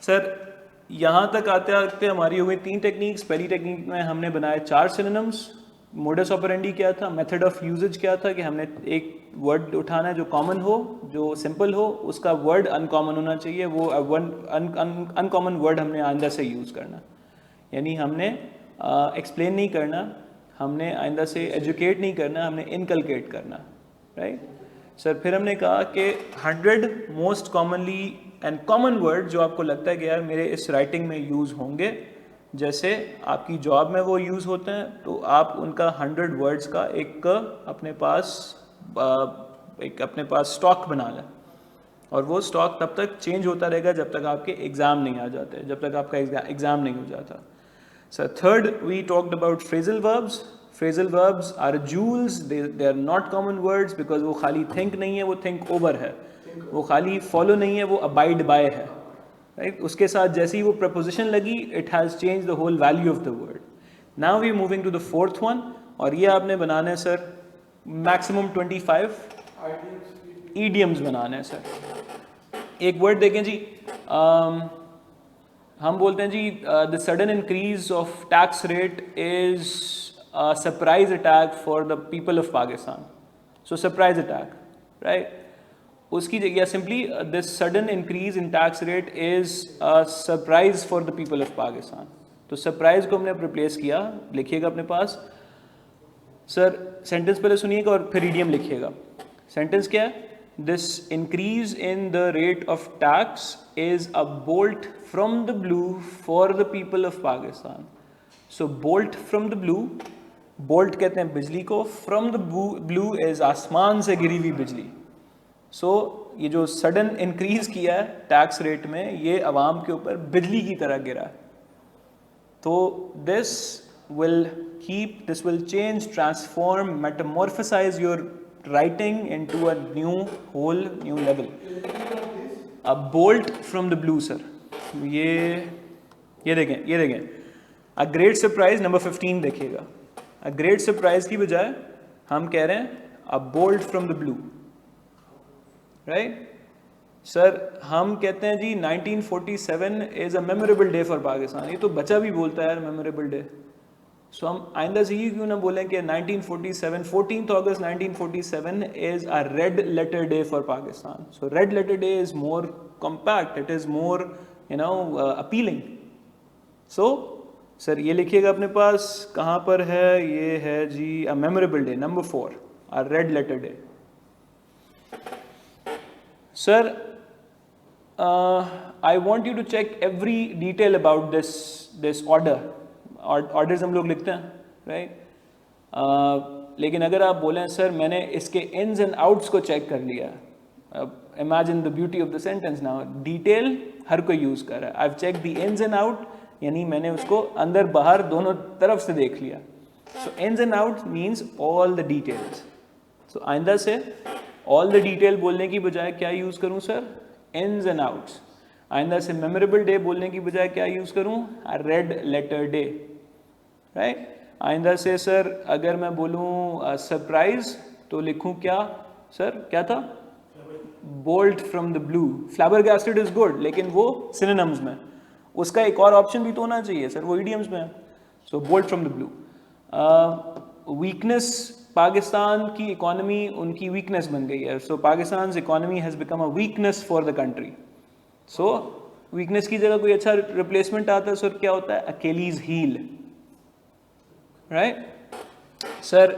Sir यहाँ तक आते आते हमारी हो गई 3 टेक्निक्स. पहली टेक्निक में हमने बनाए 4 सिनोनिम्स. मोडस ऑपरेंडी क्या था, मेथड ऑफ यूजेज क्या था कि हमने एक वर्ड उठाना है जो कॉमन हो, जो सिंपल हो, उसका वर्ड अनकॉमन होना चाहिए, वो अनकॉमन वर्ड हमने आइंदा से यूज़ करना. यानी हमने एक्सप्लेन नहीं करना, हमने आइंदा से एजुकेट नहीं करना, हमने इनकलकेट करना, राइट सर. फिर हमने कहा कि 100 most commonly and common word जो आपको लगता है कि यार मेरे इस राइटिंग में यूज़ होंगे, जैसे आपकी जॉब में वो यूज़ होते हैं, तो आप उनका 100 वर्ड्स का एक अपने पास स्टॉक बना लें. और वो स्टॉक तब तक चेंज होता रहेगा जब तक आपके एग्ज़ाम नहीं आ जाते, जब तक आपका एग्ज़ाम नहीं हो जाता. Sir third we talked about phrasal verbs. Phrasal verbs are jewels, they are not common words because वो खाली थिंक नहीं है, वो थिंक ओवर है. वो खाली फॉलो नहीं है, वो अबाइड बाय है, राइट. उसके साथ जैसे ही वो प्रपोजिशन लगी, it has change the whole value of the word. Now we moving to the fourth one, और ये आपने बनाना है सर मैक्सिमम 25 ईडियम्स बनाने हैं सर. एक वर्ड देखें जी, हम बोलते हैं जी the sudden increase of tax rate is surprise attack for the people of Pakistan. So surprise attack, right. उसकी जगह simply this sudden increase in tax rate is surprise for the people of Pakistan. तो सरप्राइज को हमने रिप्लेस किया. लिखिएगा अपने पास सर, सेंटेंस पहले सुनिएगा और फिर ईडियम लिखिएगा. सेंटेंस क्या है? This increase in the rate of tax is a bolt from the blue for the people of Pakistan. So bolt from the blue, bolt कहते हैं बिजली को, from the blue is आसमान से गिरी हुई बिजली. So ये जो sudden increase किया है टैक्स रेट में, ये अवाम के ऊपर बिजली की तरह गिरा है. तो this will change, transform, metamorphosize your writing into a new level. A bolt from the blue sir. ये देखें a great surprise नंबर 15 देखिएगा. a great surprise की बजाय हम कह रहे हैं a bolt from the blue, right sir. हम कहते हैं जी 1947 is a memorable day for Pakistan. ये तो बच्चा भी बोलता है यार memorable day. सो हम आइंदा से ही क्यों ना बोलें कि 1947 14th August 1947 is a red letter day for Pakistan. So red letter day is more compact, it is more appealing. So sir ये लिखिएगा अपने पास, कहाँ पर है, ये है जी a memorable day number 4, a red letter day. Sir, I want you to check every detail about this order. Orders हम लोग लिखते हैं, राइट. लेकिन अगर आप बोलें सर मैंने इसके इन्स एंड आउट्स को चेक कर लिया, imagine the beauty of the sentence now. Detail हर कोई यूज़ कर रहा है. I have check the ins and out, यानी मैंने उसको अंदर बाहर दोनों तरफ से देख लिया. So ins and out means all the details. So आइंदा से ऑल द डिटेल बोलने की बजाय क्या यूज़ करूँ सर? Ins and outs. आइंदा से मेमोरेबल डे बोलने की बजाय क्या यूज़ करूँ? Red letter day, right. आइंदा से सर अगर मैं बोलूँ सरप्राइज तो लिखूँ क्या सर? क्या था? Bolt from the blue. Flabbergasted is good, लेकिन वो सिनोनिम्स में, उसका एक और ऑप्शन भी तो होना चाहिए सर, वो इडियम्स में है. So bolt from the blue. Weakness, Pakistan की इकोनॉमी उनकी वीकनेस बन गई है. So Pakistan economy has become a weakness for the country. So weakness की जगह कोई अच्छा रिप्लेसमेंट आता है सर, क्या होता है? अकेलीज हील, राइट. सर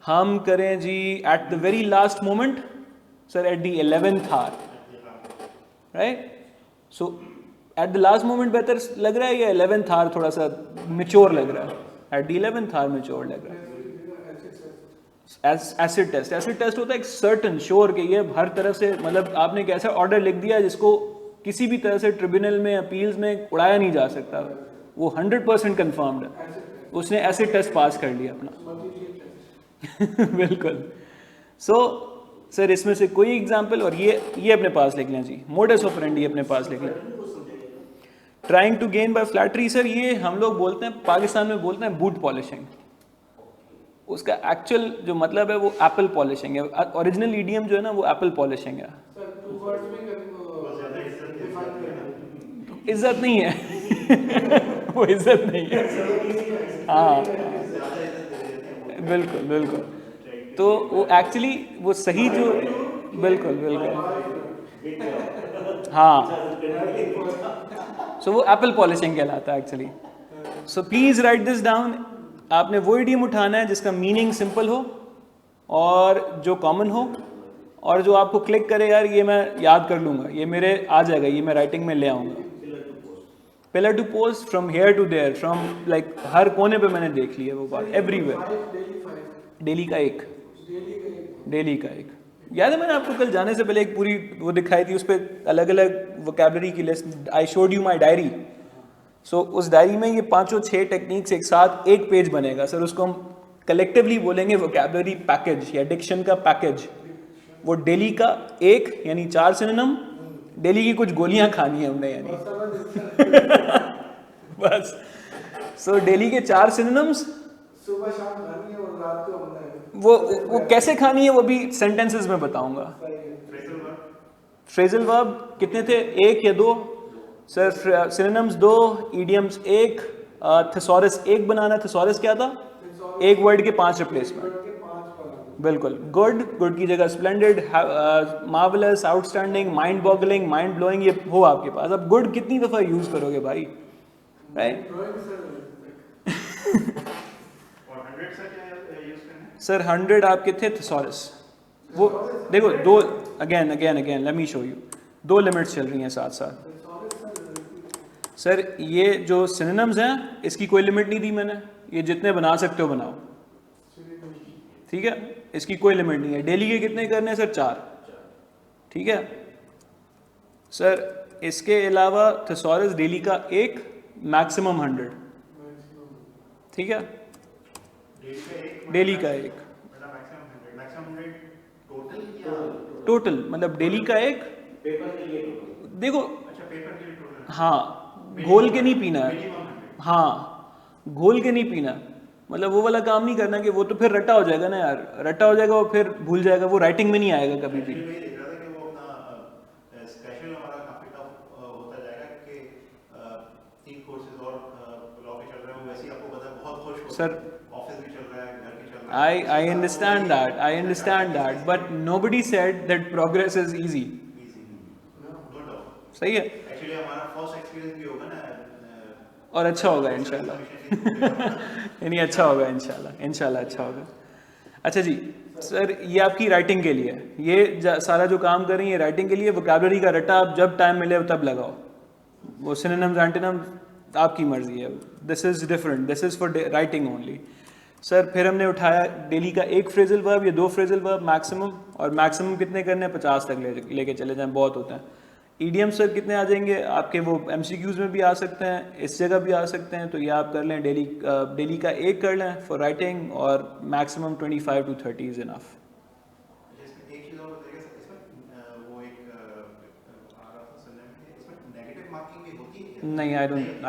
हम करें जी at the very last moment sir, at the 11th hour, right. So at the last moment बेहतर लग रहा है या 11th hour थोड़ा सा मेच्योर लग रहा है? Eight the 11th hour mature लग रहा है. एसिड टेस्ट होता है एक सर्टन श्योर के, ये हर तरफ से, मतलब आपने एक ऐसा ऑर्डर लिख दिया जिसको किसी भी तरह से ट्रिब्यूनल में, अपील्स में उड़ाया नहीं जा सकता, वो 100% कन्फर्म्ड है. उसने एसिड टेस्ट पास कर लिया अपना. बिल्कुल. सो सर इसमें से कोई एग्जांपल, और ये अपने पास लिख लें जी, मोडस ऑपरेंडी अपने पास लिख लें. Trying to gain by flattery sir, ये हम लोग बोलते हैं, पाकिस्तान में बोलते हैं बूट पॉलिशिंग, उसका एक्चुअल जो मतलब है वो एप्पल पॉलिशिंग है, ओरिजिनल ईडीएम जो है ना वो एप्पल पॉलिशिंग है। सर टू वर्ड्स में डिफाइन करना इज्जत नहीं है वो इज्जत नहीं है। हाँ बिल्कुल बिल्कुल, तो वो एक्चुअली वो सही जो बिल्कुल बिल्कुल हाँ, सो वो एप्पल पॉलिशिंग कहलाता है actually. So please right this down. आपने वो ईडीएम उठाना है जिसका मीनिंग सिंपल हो और जो कॉमन हो और जो आपको क्लिक करे यार ये मैं याद कर लूँगा, ये मेरे आ जाएगा, ये मैं राइटिंग में ले आऊँगा। Pillar to post, from here to there, from like हर कोने पे मैंने देख लिया वो बात, एवरीवेयर। डेली का एक, डेली का एक याद है मैंने आपको कल जाने से पहले एक पूरी वो दिखाई थी, उस पर अलग अलग वोकैबलरी की list. I showed you my diary. So उस डायरी में ये 5-6 टेक्निक्स एक साथ एक पेज बनेगा सर, उसको हम कलेक्टिवली बोलेंगे वोकैबलरी पैकेज या डिक्शन का पैकेज। वो डेली का एक यानी 4 सिनोनिम, डेली की कुछ गोलियां खानी है हमने यानी बस। सो डेली के 4 सिनोनिम्स, सुबह शाम खानी है और रात को हमने वो कैसे खानी है वो भी सेंटेंसेस में बताऊंगा। फ्रेजल वर्ब कितने थे, 1 या 2? सर सिनोनिम्स 2, इडियम्स 1, थिसॉरस 1 बनाना। थिसॉरस क्या था? एक वर्ड के 5 रिप्लेसमेंट। बिल्कुल, गुड, गुड की जगह splendid, marvellous, outstanding, mind boggling, mind blowing, ये हो आपके पास। अब गुड कितनी दफा यूज करोगे भाई, राइट? सर 100 आपके थे थिसॉरस। वो देखो दो, again again again let me show you, 2 limits चल रही हैं साथ साथ। सर ये जो सिनोनिम्स हैं इसकी कोई लिमिट नहीं दी मैंने, ये जितने बना सकते हो बनाओ, ठीक है, इसकी कोई लिमिट नहीं है। डेली के कितने करने हैं सर? 4, ठीक है सर। इसके अलावा थिसॉरस डेली का 1, मैक्सिमम 100, ठीक है, डेली का 1 टोटल, मतलब डेली का 1 देखो, हाँ घोल के नहीं पीना है, हाँ घोल के नहीं पीना, मतलब वो वाला काम नहीं करना कि वो तो फिर रट्टा हो जाएगा ना यार, रट्टा हो जाएगा वो फिर भूल जाएगा, वो राइटिंग में नहीं आएगा कभी भी। Sir I understand that, but nobody said that progress is easy. सही है, और अच्छा होगा इंशाल्लाह यानी अच्छा होगा इंशाल्लाह अच्छा होगा। अच्छा जी सर, ये आपकी राइटिंग के लिए, ये सारा जो काम कर रही है राइटिंग के लिए। वोकैबलरी का रट्टा आप जब टाइम मिले तब लगाओ, वो सिनोनिम्स एंटोनिम्स आपकी मर्जी है, this is different, this is for writing only. Sir फिर हमने उठाया डेली का 1 फ्रेजल वर्ब या 2 फ्रेजल वर्ब मैक्सिमम, और मैक्सिमम कितने करने हैं? 50 तक लेके चले जाएं, बहुत होते हैं। ईडीएम सर कितने आ जाएंगे आपके? वो एमसीक्यूज में भी आ सकते हैं, इस जगह भी आ सकते हैं, तो ये आप कर लें डेली का 1 कर लें फॉर राइटिंग, और मैक्सिमम 25 to 30 इज इनफ। नहीं, आई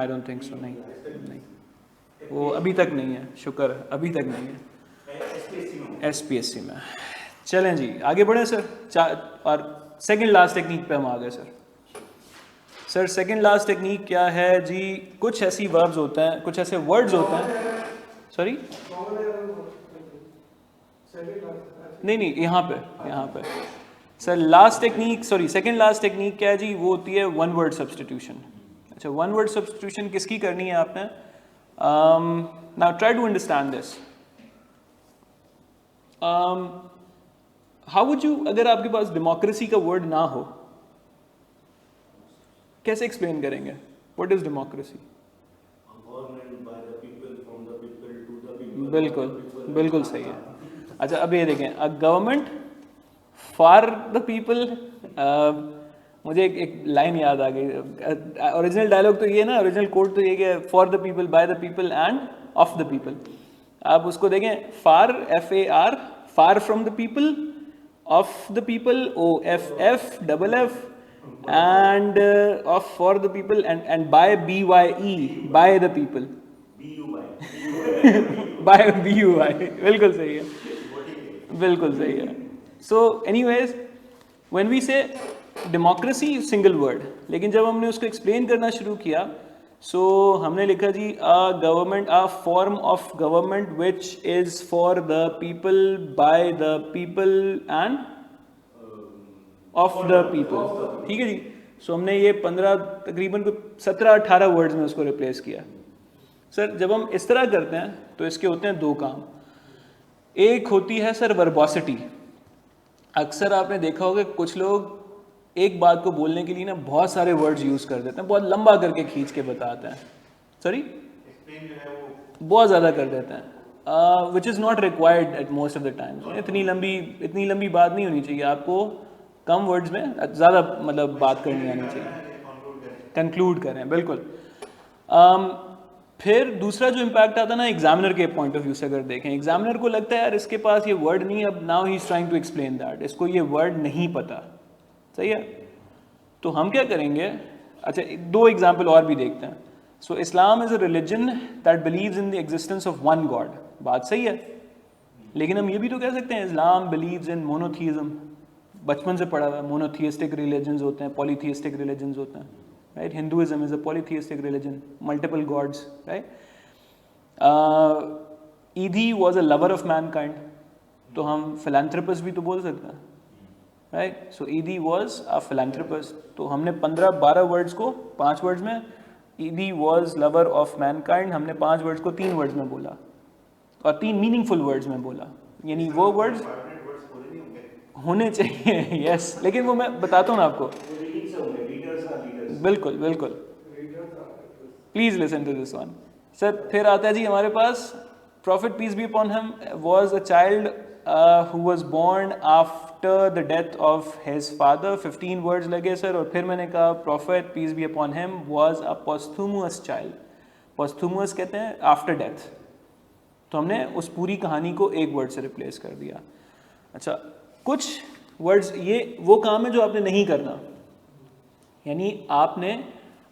डोंट थिंक सो, नहीं वो अभी तक नहीं है, शुक्र है अभी तक नहीं है एसपीएससी में। चलें जी आगे बढ़ें सर, और सेकंड लास्ट टेक्निक पे हम आ गए sir. Sir second last technique क्या है जी? कुछ ऐसी वर्ब्स होते हैं, कुछ ऐसे वर्ड्स होते हैं, सॉरी नहीं यहाँ पे sir last technique, sorry second last technique क्या है जी? वो होती है 1 वर्ड सब्स्टिट्यूशन। अच्छा 1 वर्ड सब्स्टिट्यूशन किसकी करनी है आपने? Now try to understand this. How would you, अगर आपके पास डेमोक्रेसी का वर्ड ना हो, कैसे एक्सप्लेन करेंगे? What is democracy? बिल्कुल सही है। अच्छा अब ये देखें, a government for the people, मुझे एक लाइन याद आ गई, ओरिजिनल डायलॉग तो ये ना, ओरिजिनल कोड तो ये कि for the people, by the people and of the people. आप उसको देखें, far FAR, far from the people, of the people OFF and of for the people, and by BYE, by the people by BUI, बिल्कुल सही है, बिल्कुल सही है. So anyways, when we say democracy single word, लेकिन जब हमने उसको explain करना शुरू किया, so हमने लिखा जी a form of government which is for the people, by the people and of the people. ठीक है जी. so हमने ये 15 तकरीबन 17-18 वर्ड्स में उसको रिप्लेस किया. सर जब हम इस तरह करते हैं तो इसके होते हैं दो काम. एक होती है सर वर्बोसिटी. अक्सर आपने देखा होगा कुछ लोग एक बात को बोलने के लिए ना बहुत सारे वर्ड्स यूज़ कर देते हैं, बहुत लंबा करके खींच के बताते हैं. सॉरी, एक्सप्लेन जो है वो बहुत ज़्यादा कर देते हैं, which is not required at most of the times. इतनी लंबी बात नहीं होनी चाहिए. आपको कम वर्ड्स में ज़्यादा मतलब बात करनी आनी चाहिए. कंक्लूड करें, बिल्कुल. फिर दूसरा जो इम्पैक्ट आता है ना एग्जामिनर के पॉइंट ऑफ व्यू से, अगर देखें एग्जामिनर को लगता है यार इसके पास ये वर्ड नहीं है, अब now he is trying to explain that, इसको ये वर्ड नहीं पता. सही है. तो हम क्या करेंगे, अच्छा दो एग्जाम्पल और भी देखते हैं. So Islam is a religion that believes in the existence of one God. बात सही है, लेकिन हम ये भी तो कह सकते हैं इस्लाम बिलीव्स इन मोनोथीज़म. बचपन से पढ़ा हुआ है, मोनोथियस्टिक रिलीजन्स होते हैं, पॉलीथियस्टिक रिलीजन्स होते हैं. Right? Hinduism is a polytheistic religion, multiple gods. Right? Edhi was a lover of mankind. तो हम philanthropist भी तो बोल सकते हैं. Right? So Edhi was a philanthropist. तो हमने 15-12 words को 5 words में, Edhi was lover of mankind, हमने 5 words को 3 words में बोला और 3 meaningful words में बोला. यानी वो words होने चाहिए. yes, लेकिन वो मैं बताता हूँ ना आपको. बिल्कुल बिल्कुल. Please listen to this one. Sir फिर आता है जी हमारे पास prophet peace be upon him was a child who was born after the death of his father. 15 words लगे सर. और फिर मैंने कहा prophet peace be upon him was a posthumous child. Posthumous कहते हैं आफ्टर डेथ. तो हमने उस पूरी कहानी को एक वर्ड से रिप्लेस कर दिया. अच्छा, कुछ वर्ड्स ये वो काम है जो आपने नहीं करना. यानी आपने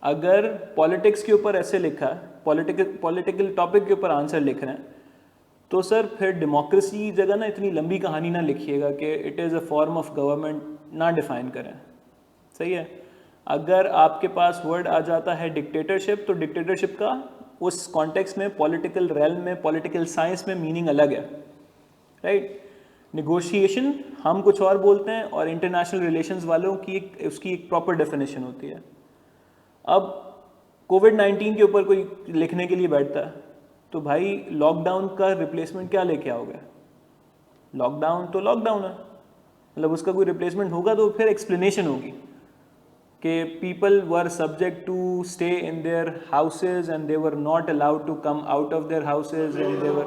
अगर पॉलिटिक्स के ऊपर ऐसे लिखा है, पॉलिटिकल टॉपिक के ऊपर आंसर लिख रहे हैं, तो सर फिर डेमोक्रेसी जगह ना इतनी लंबी कहानी ना लिखिएगा कि it is a form of government ना डिफाइन करें. सही है. अगर आपके पास वर्ड आ जाता है डिक्टेटरशिप, तो डिक्टेटरशिप का उस कॉन्टेक्स्ट में, पॉलिटिकल रेल्म में, पॉलिटिकल साइंस में मीनिंग अलग है. राइट. नेगोशिएशन हम कुछ और बोलते हैं और इंटरनेशनल रिलेशंस वालों की उसकी एक प्रॉपर डेफिनेशन होती है. अब कोविड-19 के ऊपर कोई लिखने के लिए बैठता है तो भाई लॉकडाउन का रिप्लेसमेंट क्या लेके आओगे? लॉकडाउन तो लॉकडाउन है, मतलब उसका कोई रिप्लेसमेंट होगा तो फिर एक्सप्लेनेशन होगी कि people were subject to stay in their houses and they were not allowed to come out of their houses and they were.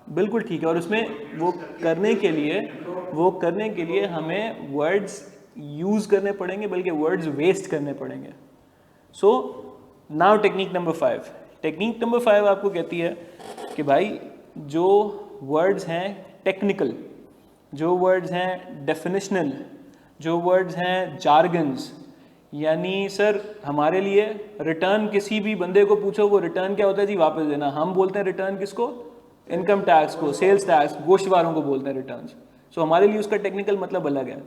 बिल्कुल ठीक है. और उसमें वो करने के लिए हमें वर्ड्स यूज़ करने पड़ेंगे, बल्कि वर्ड्स वेस्ट करने पड़ेंगे. So now technique number 5. Technique number 5 आपको कहती है कि भाई जो वर्ड्स हैं टेक्निकल, जो वर्ड्स हैं डेफिनेशनल, जो वर्ड्स हैं जार्गन्स, यानी सर हमारे लिए रिटर्न, किसी भी बंदे को पूछो वो रिटर्न क्या होता है जी, वापस देना. हम बोलते हैं रिटर्न किसको? इनकम टैक्स को, सेल्स टैक्स, गोश्तवारों को बोलते हैं रिटर्न्स. सो हमारे लिए उसका टेक्निकल मतलब अलग है.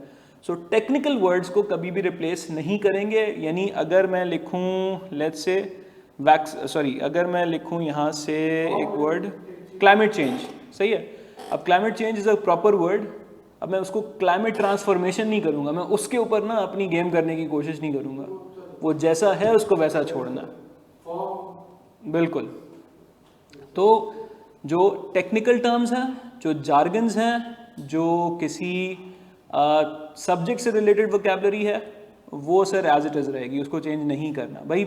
सो टेक्निकल वर्ड्स को कभी भी रिप्लेस नहीं करेंगे. यानी अगर मैं लिखूं लेट्स से अगर मैं लिखूं यहाँ से एक वर्ड क्लाइमेट चेंज. सही है. अब climate change is a proper word. अब मैं उसको क्लाइमेट ट्रांसफॉर्मेशन नहीं करूँगा, मैं उसके ऊपर ना अपनी गेम करने की कोशिश नहीं करूँगा. वो जैसा है उसको वैसा छोड़ना. बिल्कुल. तो जो टेक्निकल टर्म्स हैं, जो जार्गन्स हैं, जो किसी सब्जेक्ट से रिलेटेड वोकैबुलरी है, वो सर एज इट इज़ रहेगी, उसको चेंज नहीं करना. भाई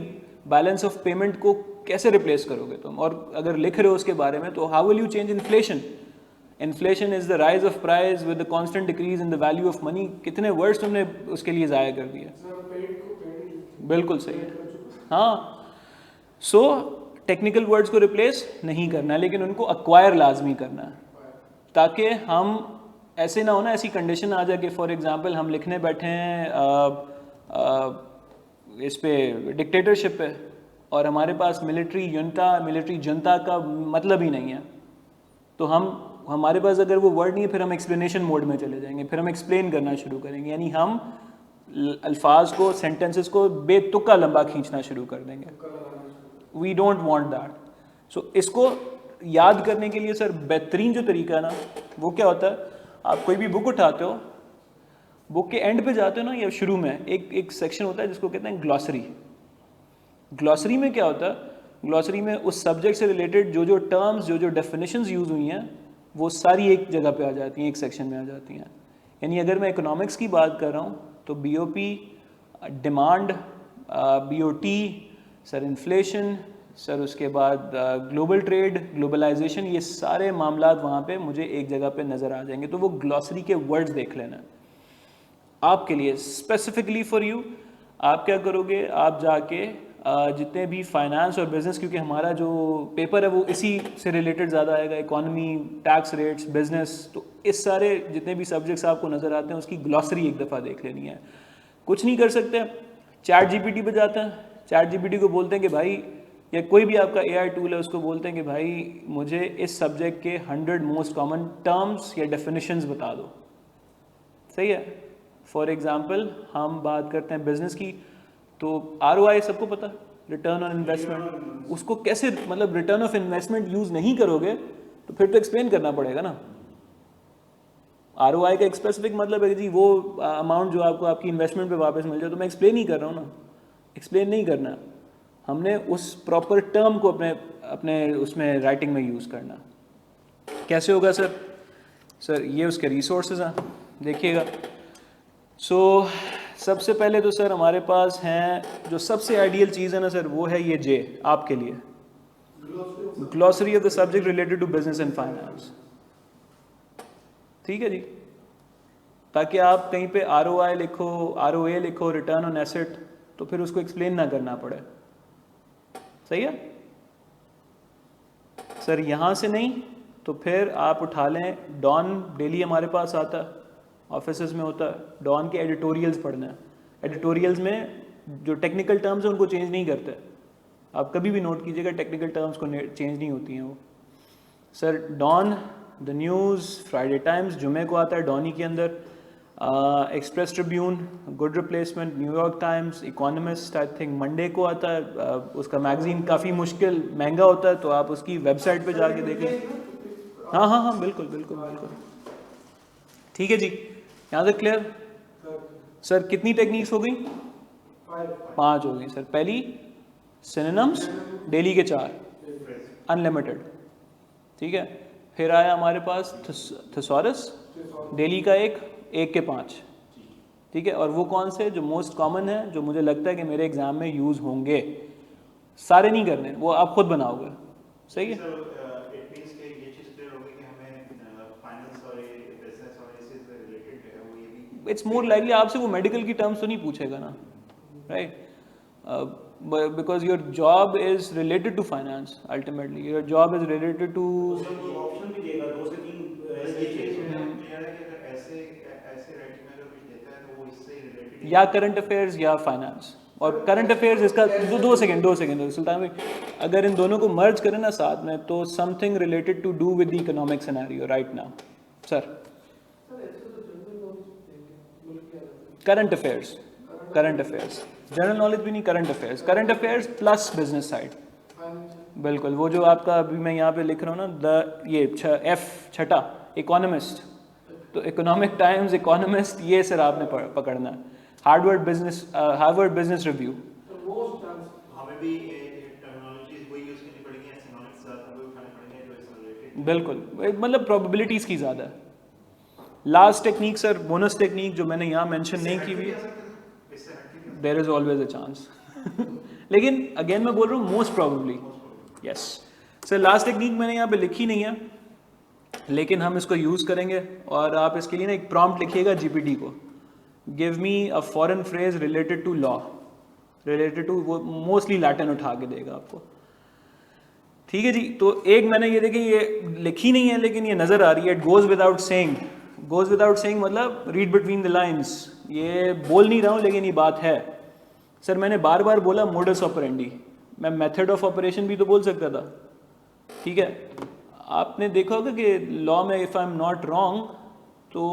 बैलेंस ऑफ पेमेंट को कैसे रिप्लेस करोगे तुम? और अगर लिख रहे हो उसके बारे में तो how will you change inflation? Inflation is the rise of price with the constant decrease in the value of money. कितने वर्ड्स तुमने उसके लिए ज़ाया कर दिए. बिल्कुल सही है. हाँ. सो टेक्निकल वर्ड्स को रिप्लेस नहीं करना, लेकिन उनको अक्वायर लाजमी करना है, ताकि हम ऐसे ना हो ना, ऐसी कंडीशन आ जाए कि फॉर एग्जांपल हम लिखने बैठे हैं इस पे डिक्टेटरशिप पे, और हमारे पास मिलिट्री जनता का मतलब ही नहीं है, तो हमारे पास अगर वो वर्ड नहीं है, फिर हम एक्सप्लेनेशन मोड में चले जाएंगे, फिर हम एक्सप्लेन करना शुरू करेंगे, यानी हम अल्फाज को, सेंटेंसेस को बेतुका लंबा खींचना शुरू कर देंगे. We don't want that. So इसको याद करने के लिए सर बेहतरीन जो तरीका है ना, वो क्या होता है, आप कोई भी बुक उठाते हो, बुक के एंड पे जाते हो ना, या शुरू में एक सेक्शन होता है जिसको कहते हैं ग्लॉसरी. ग्लॉसरी में क्या होता है, ग्लॉसरी में उस सब्जेक्ट से रिलेटेड जो टर्म्स, जो डेफिनेशंस यूज हुई हैं, वो सारी एक जगह पे आ जाती हैं, एक सेक्शन में आ जाती हैं. यानी अगर मैं इकोनॉमिक्स की बात कर रहा हूँ तो BOP, demand, BOT, sir inflation, sir उसके बाद ग्लोबल ट्रेड, ग्लोबलाइजेशन, ये सारे मामलात वहाँ पे मुझे एक जगह पे नज़र आ जाएंगे. तो वो ग्लॉसरी के वर्ड्स देख लेना आपके लिए, स्पेसिफिकली फॉर यू. आप क्या करोगे, आप जाके जितने भी फाइनेंस और बिजनेस, क्योंकि हमारा जो पेपर है वो इसी से रिलेटेड ज़्यादा आएगा, इकोनॉमी, टैक्स रेट्स, बिजनेस, तो इस सारे जितने भी सब्जेक्ट्स आपको नज़र आते हैं उसकी ग्लॉसरी एक दफ़ा देख लेनी है. कुछ नहीं कर सकते, चैट GPT पे जाते हैं, चैट GPT को बोलते हैं कि भाई, या कोई भी आपका AI टूल है उसको बोलते हैं कि भाई मुझे इस सब्जेक्ट के 100 मोस्ट कॉमन टर्म्स या डेफिनेशंस बता दो. सही है. फॉर एग्जांपल हम बात करते हैं बिजनेस की, तो ROI सबको पता, रिटर्न ऑन इन्वेस्टमेंट. उसको कैसे, मतलब रिटर्न ऑफ इन्वेस्टमेंट यूज नहीं करोगे तो फिर तो एक्सप्लेन करना पड़ेगा ना. ROI का एक स्पेसिफिक मतलब है कि जी वो अमाउंट जो आपको आपकी इन्वेस्टमेंट पे वापस मिल जाए, तो मैं एक्सप्लेन ही कर रहा हूँ ना, एक्सप्लेन नहीं करना. हमने उस प्रॉपर टर्म को अपने उसमें राइटिंग में यूज़ करना. कैसे होगा सर? सर ये उसके रिसोर्सेज हैं, देखिएगा. सो सबसे पहले तो सर हमारे पास हैं, जो सबसे आइडियल चीज़ है ना सर, वो है ये J आपके लिए, glossary of the subject related to business and finance. ठीक है जी, ताकि आप कहीं पे ROI लिखो, ROA लिखो, रिटर्न ऑन एसेट, तो फिर उसको एक्सप्लेन ना करना पड़े. सही है सर. यहाँ से नहीं तो फिर आप उठा लें डॉन, डेली हमारे पास आता है, ऑफिसेज में होता है. डॉन के एडिटोरियल्स पढ़ना है. एडिटोरियल्स में जो टेक्निकल टर्म्स हैं उनको चेंज नहीं करते. आप कभी भी नोट कीजिएगा, टेक्निकल टर्म्स को चेंज नहीं होती हैं वो. Sir Dawn, the News, Friday Times जुमे को आता है डॉन ही के अंदर, Express Tribune, good replacement, New York Times, Economist I think Monday को आता है. उसका मैगजीन काफ़ी मुश्किल महंगा होता है, तो आप उसकी वेबसाइट पे जाके देखें. हाँ हाँ हाँ, बिल्कुल बिल्कुल बिल्कुल. ठीक है जी, यहाँ तक क्लियर. सर कितनी टेक्निक्स हो गई? 5 हो गई सर. पहली सिनोनिम्स, डेली के 4, अनलिमिटेड. ठीक है. फिर आया हमारे पास थिसॉरस, डेली का 1 के 5. ठीक है. और वो कौन से जो मोस्ट कॉमन है, जो मुझे लगता है कि मेरे एग्जाम में यूज होंगे. सारे नहीं करने, वो आप खुद बनाओगे. सही है. इट्स मोर लाइकली आपसे वो मेडिकल की टर्म्स तो नहीं पूछेगा ना, right? Because your job is related to finance. Ultimately your job is related to, option भी देगा 2 से 3 या करंट अफेयर्स या फाइनेंस. और करंट अफेयर्स इसका 2 सेकेंड सुल्तान भाई, अगर इन दोनों को मर्ज करें ना साथ में, तो something related to do with the economic scenario right now. Sir current affairs, general knowledge भी नहीं, current affairs plus business side. बिल्कुल. वो जो आपका अभी मैं यहाँ पे लिख रहा हूँ ना, ये छठा इकोनॉमिस्ट, तो इकोनॉमिक टाइम्स, इकोनॉमिस्ट, ये सर आपने पकड़ना है. Harvard business review. हमें भी टर्मिनोलॉजीज वही यूज करनी पड़ेगी, इकोनॉमिक्स हमें उठाने पड़ेंगे जो इससे रिलेटेड. बिल्कुल. मतलब प्रोबेबिलिटीज की ज़्यादा है. Last technique sir, bonus technique, जो मैंने यहाँ मेंशन नहीं की हुई, there is always a chance. लेकिन अगेन मैं बोल रहा हूँ most probably yes. Sir last technique मैंने यहाँ पे लिखी नहीं है, लेकिन हम इसको यूज़ करेंगे. और आप इसके लिए ना एक प्रॉम्प्ट लिखिएगा GPT को, give me a foreign phrase related to law, related to, वो मोस्टली लैटिन उठा के देगा आपको. ठीक है जी. तो एक मैंने ये देखिए, ये लिखी नहीं है लेकिन ये नज़र आ रही है, it goes without saying. Goes without saying मतलब रीड बिटवीन द लाइन्स. ये बोल नहीं रहा हूँ लेकिन ये बात है. सर मैंने बार बार बोला मोडस ऑपरेंडी, मैं मेथड ऑफ ऑपरेशन भी तो बोल सकता था, ठीक है। आपने देखा होगा कि लॉ में if I am not wrong तो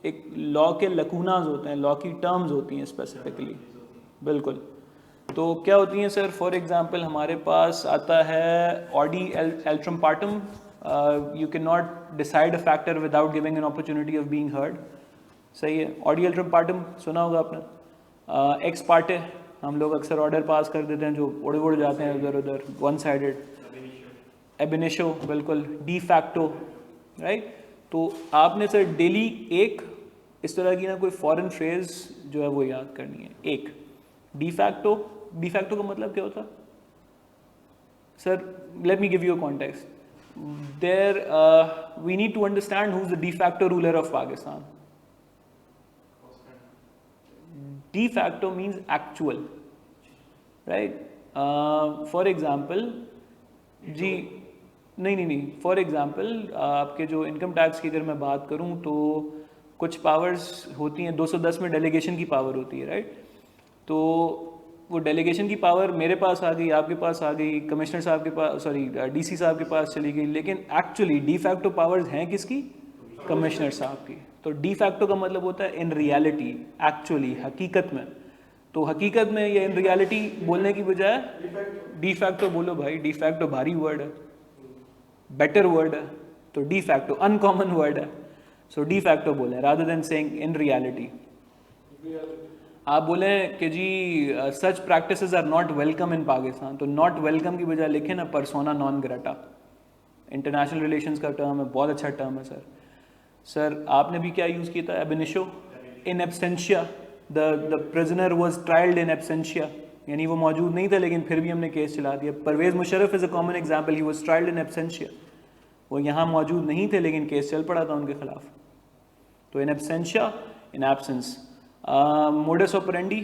एक लॉ के लकूनाज होते हैं, लॉ की टर्म्स होती हैं स्पेसिफिकली, बिल्कुल। तो क्या होती हैं सर, फॉर एग्जांपल हमारे पास आता है audi alteram partem, you can not decide a factor without giving an opportunity of being heard, सही है। ऑडी एल्ट्रम पार्टम सुना होगा आपने। एक्स पार्टे हम लोग अक्सर ऑर्डर पास कर देते हैं जो उड़ जाते हैं इधर उधर, वन साइडेड। एबिनिशो, बिल्कुल। De facto, right. तो आपने सर डेली एक इस तरह की ना कोई फॉरेन फ्रेज जो है वो याद करनी है, एक। डी फैक्टो, डी फैक्टो का मतलब क्या होता है sir? Let me give you a context. There we need to understand who is the de facto ruler of Pakistan. De facto means actual, right? For example, जी नहीं, फॉर एग्जाम्पल आपके जो इनकम टैक्स की अगर मैं बात करूं तो कुछ पावर्स होती हैं, 210 में डेलीगेशन की पावर होती है, राइट? तो वो डेलीगेशन की पावर मेरे पास आ गई, आपके पास आ गई, कमिश्नर साहब के पास, सॉरी डीसी साहब के पास चली गई, लेकिन एक्चुअली डी फैक्टो पावर्स हैं किसकी? कमिश्नर साहब की। तो डी फैक्टो का मतलब होता है इन रियलिटी, एक्चुअली, हकीकत में। तो हकीकत में या इन रियलिटी बोलने की बजाय डी फैक्टो बोलो भाई। डी फैक्टो भारी वर्ड है, बेटर वर्ड है, तो डी फैक्टो अनकॉमन वर्ड है, सो डी फैक्टो बोले rather than saying in reality. आप बोले कि जी such practices are not welcome in Pakistan, तो नॉट वेलकम की बजाय लिखे ना persona non grata. International relations का टर्म है, बहुत अच्छा टर्म है सर। सर आपने भी क्या यूज़ किया था? Ab initio, in absentia, the prisoner was trialled in absentia, यानी वो मौजूद नहीं था लेकिन फिर भी हमने केस चला दिया। Parvez Musharraf is a common example, he was trialled in absentia, वो यहाँ मौजूद नहीं थे लेकिन केस चल पड़ा था उनके खिलाफ। तो in absentia, in absence. Modus operandi,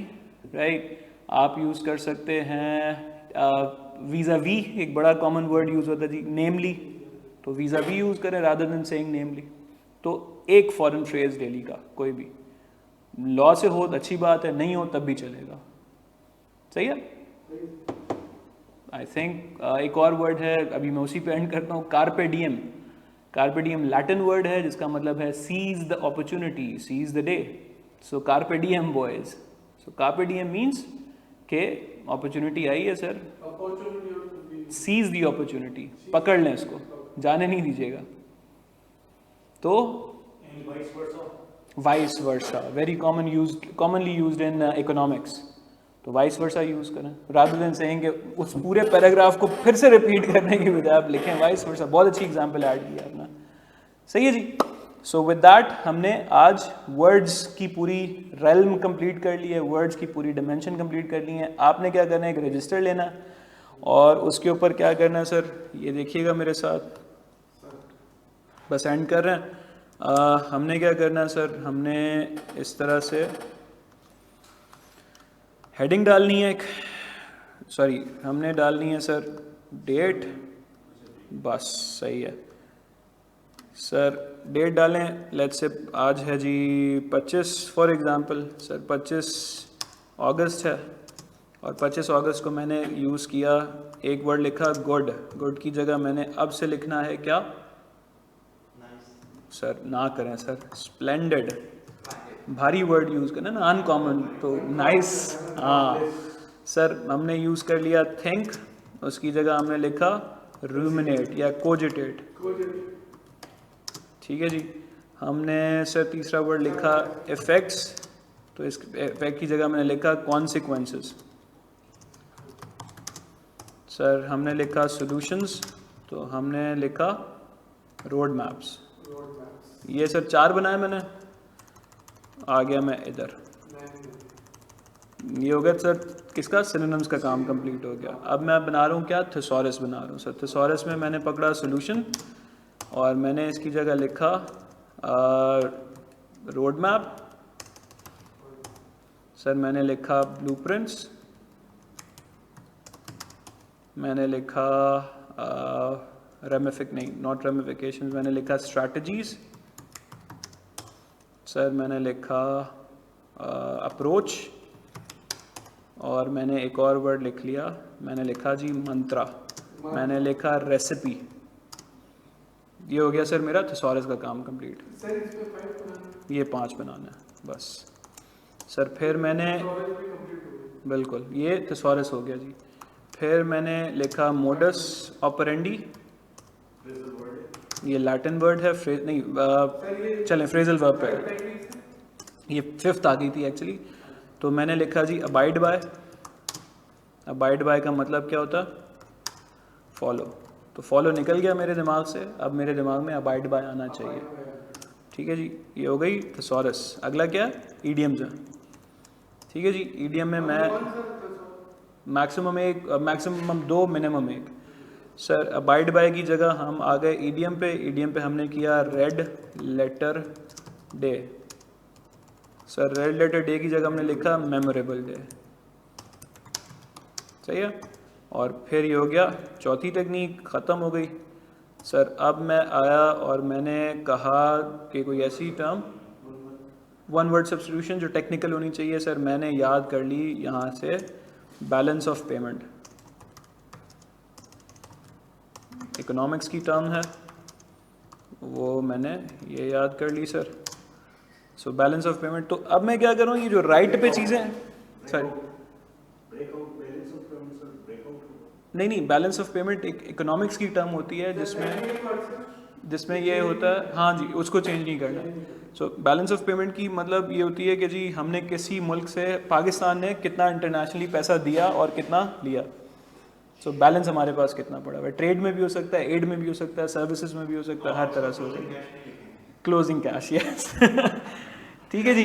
right, आप यूज़ कर सकते हैं वीज़ा वी, एक बड़ा कॉमन वर्ड यूज़ होता है जी, नेमली, तो वीज़ा वी यूज़ करें रादर देन सेइंग नेमली। तो एक फॉरेन फ्रेज डेली का कोई भी, लॉ से हो तो अच्छी बात है, नहीं हो तब भी चलेगा, सही है। आई थिंक एक और वर्ड है, अभी मैं उसी पे एंड करता हूँ, carpe diem. Carpe diem Latin word है जिसका मतलब है seize the opportunity, seize the day. So carpe diem boys, so carpe diem means के अपॉर्चुनिटी आई है सर, सीज द अपॉर्चुनिटी, पकड़ लें इसको, जाने नहीं दीजिएगा। तो vice versa, very commonly used in economics, तो वाइस वर्सा यूज़ करें रादर देन सेइंग कि उस पूरे पैराग्राफ को फिर से रिपीट करने की बजाय आप लिखें वाइस वर्सा। बहुत अच्छी एग्जांपल ऐड किया आपने, सही है जी। सो विद दैट हमने आज वर्ड्स की पूरी रेल्म कंप्लीट कर ली है, वर्ड्स की पूरी डिमेंशन कंप्लीट कर ली है। आपने क्या करना है, एक रजिस्टर लेना है और उसके ऊपर क्या करना है सर, ये देखिएगा मेरे साथ, बस एंड कर रहे हैं। हमने क्या करना है सर, हमने इस तरह से हेडिंग डालनी है, एक सॉरी हमने डालनी है सर डेट, बस सही है सर, डेट डालें। लेट्स से आज है जी 25 फॉर एग्जांपल सर, 25 अगस्त है और 25 अगस्त को मैंने यूज़ किया, एक वर्ड लिखा गुड, गुड की जगह मैंने अब से लिखना है क्या सर, ना करें सर, स्प्लेंडेड, भारी वर्ड यूज़ करना ना, अनकॉमन, तो नाइस। हाँ सर, हमने यूज़ कर लिया थिंक, उसकी जगह हमने लिखा रूमिनेट या कोजिटेट, ठीक है जी। हमने सर तीसरा वर्ड लिखा इफेक्ट्स, तो इस इफेक्ट की जगह मैंने लिखा कॉन्सिक्वेंसेस। सर हमने लिखा सॉल्यूशंस, तो हमने लिखा रोड मैप्स। ये सर 4 बनाए मैंने, आ गया मैं इधर, ये हो गया सर किसका, सिनोनिम्स का काम कंप्लीट हो गया। अब मैं बना रहा हूँ क्या, थिसॉरस बना रहा हूँ सर। थिसॉरस में मैंने पकड़ा सॉल्यूशन और मैंने इसकी जगह लिखा रोड मैप, सर मैंने लिखा ब्लूप्रिंट्स, मैंने लिखा नॉट रेमिफिकेशंस, मैंने लिखा स्ट्रैटेजीज, सर मैंने लिखा अप्रोच, और मैंने एक और वर्ड लिख लिया, मैंने लिखा जी मंत्रा, मैंने लिखा रेसिपी। ये हो गया सर मेरा थिसॉरस का काम कंप्लीट। सर इसमें 5 बनाना ये 5 बनाना है बस सर। फिर मैंने स्टोरेज भी कंप्लीट हो गई। बिल्कुल ये थिसॉरस हो गया जी। फिर मैंने लिखा मोडस ऑपरेंडी, ये लैटिन वर्ड है, फ्रेज नहीं सर ये चलें फ्रेजल वर्ब पे, टेक्निक से ये 5th आ गई थी एक्चुअली। तो मैंने लिखा जी अबाइड बाय। अबाइड बाय का मतलब क्या होता है? फॉलो। तो फॉलो निकल गया मेरे दिमाग से, अब मेरे दिमाग में अबाइड बाय आना चाहिए। ठीक है जी, ये हो गई थिसॉरस। अगला क्या? ईडियम्स है। ठीक है जी, ईडियम में मैं maximum 2 minimum 1 sir. Abide by की जगह हम आ गए ईडियम पे। ईडियम पे हमने किया red letter day. Sir red letter day की जगह हमने लिखा मेमोरेबल डे। सही है। और फिर ये हो गया, चौथी टेक्निक ख़त्म हो गई सर। अब मैं आया और मैंने कहा कि कोई ऐसी टर्म 1 वर्ड सब्स्टिट्यूशन जो टेक्निकल होनी चाहिए सर। मैंने याद कर ली यहाँ से बैलेंस ऑफ पेमेंट, इकोनॉमिक्स की टर्म है वो मैंने ये याद कर ली sir. So balance of payment. तो अब मैं क्या करूँ, ये जो राइट पे चीज़ें सॉरी नहीं बैलेंस ऑफ पेमेंट एक इकोनॉमिक्स की टर्म होती है जिसमें ये होता है, हाँ जी उसको चेंज नहीं करना। सो बैलेंस ऑफ पेमेंट की मतलब ये होती है कि जी हमने किसी मुल्क से, पाकिस्तान ने कितना इंटरनेशनली पैसा दिया और कितना लिया। सो बैलेंस हमारे पास कितना पड़ा हुआ है। ट्रेड में भी हो सकता है, एड में भी हो सकता है, सर्विसेज में भी हो सकता है, हर तरह से हो सकता है। क्लोजिंग कैश, यस ठीक है जी।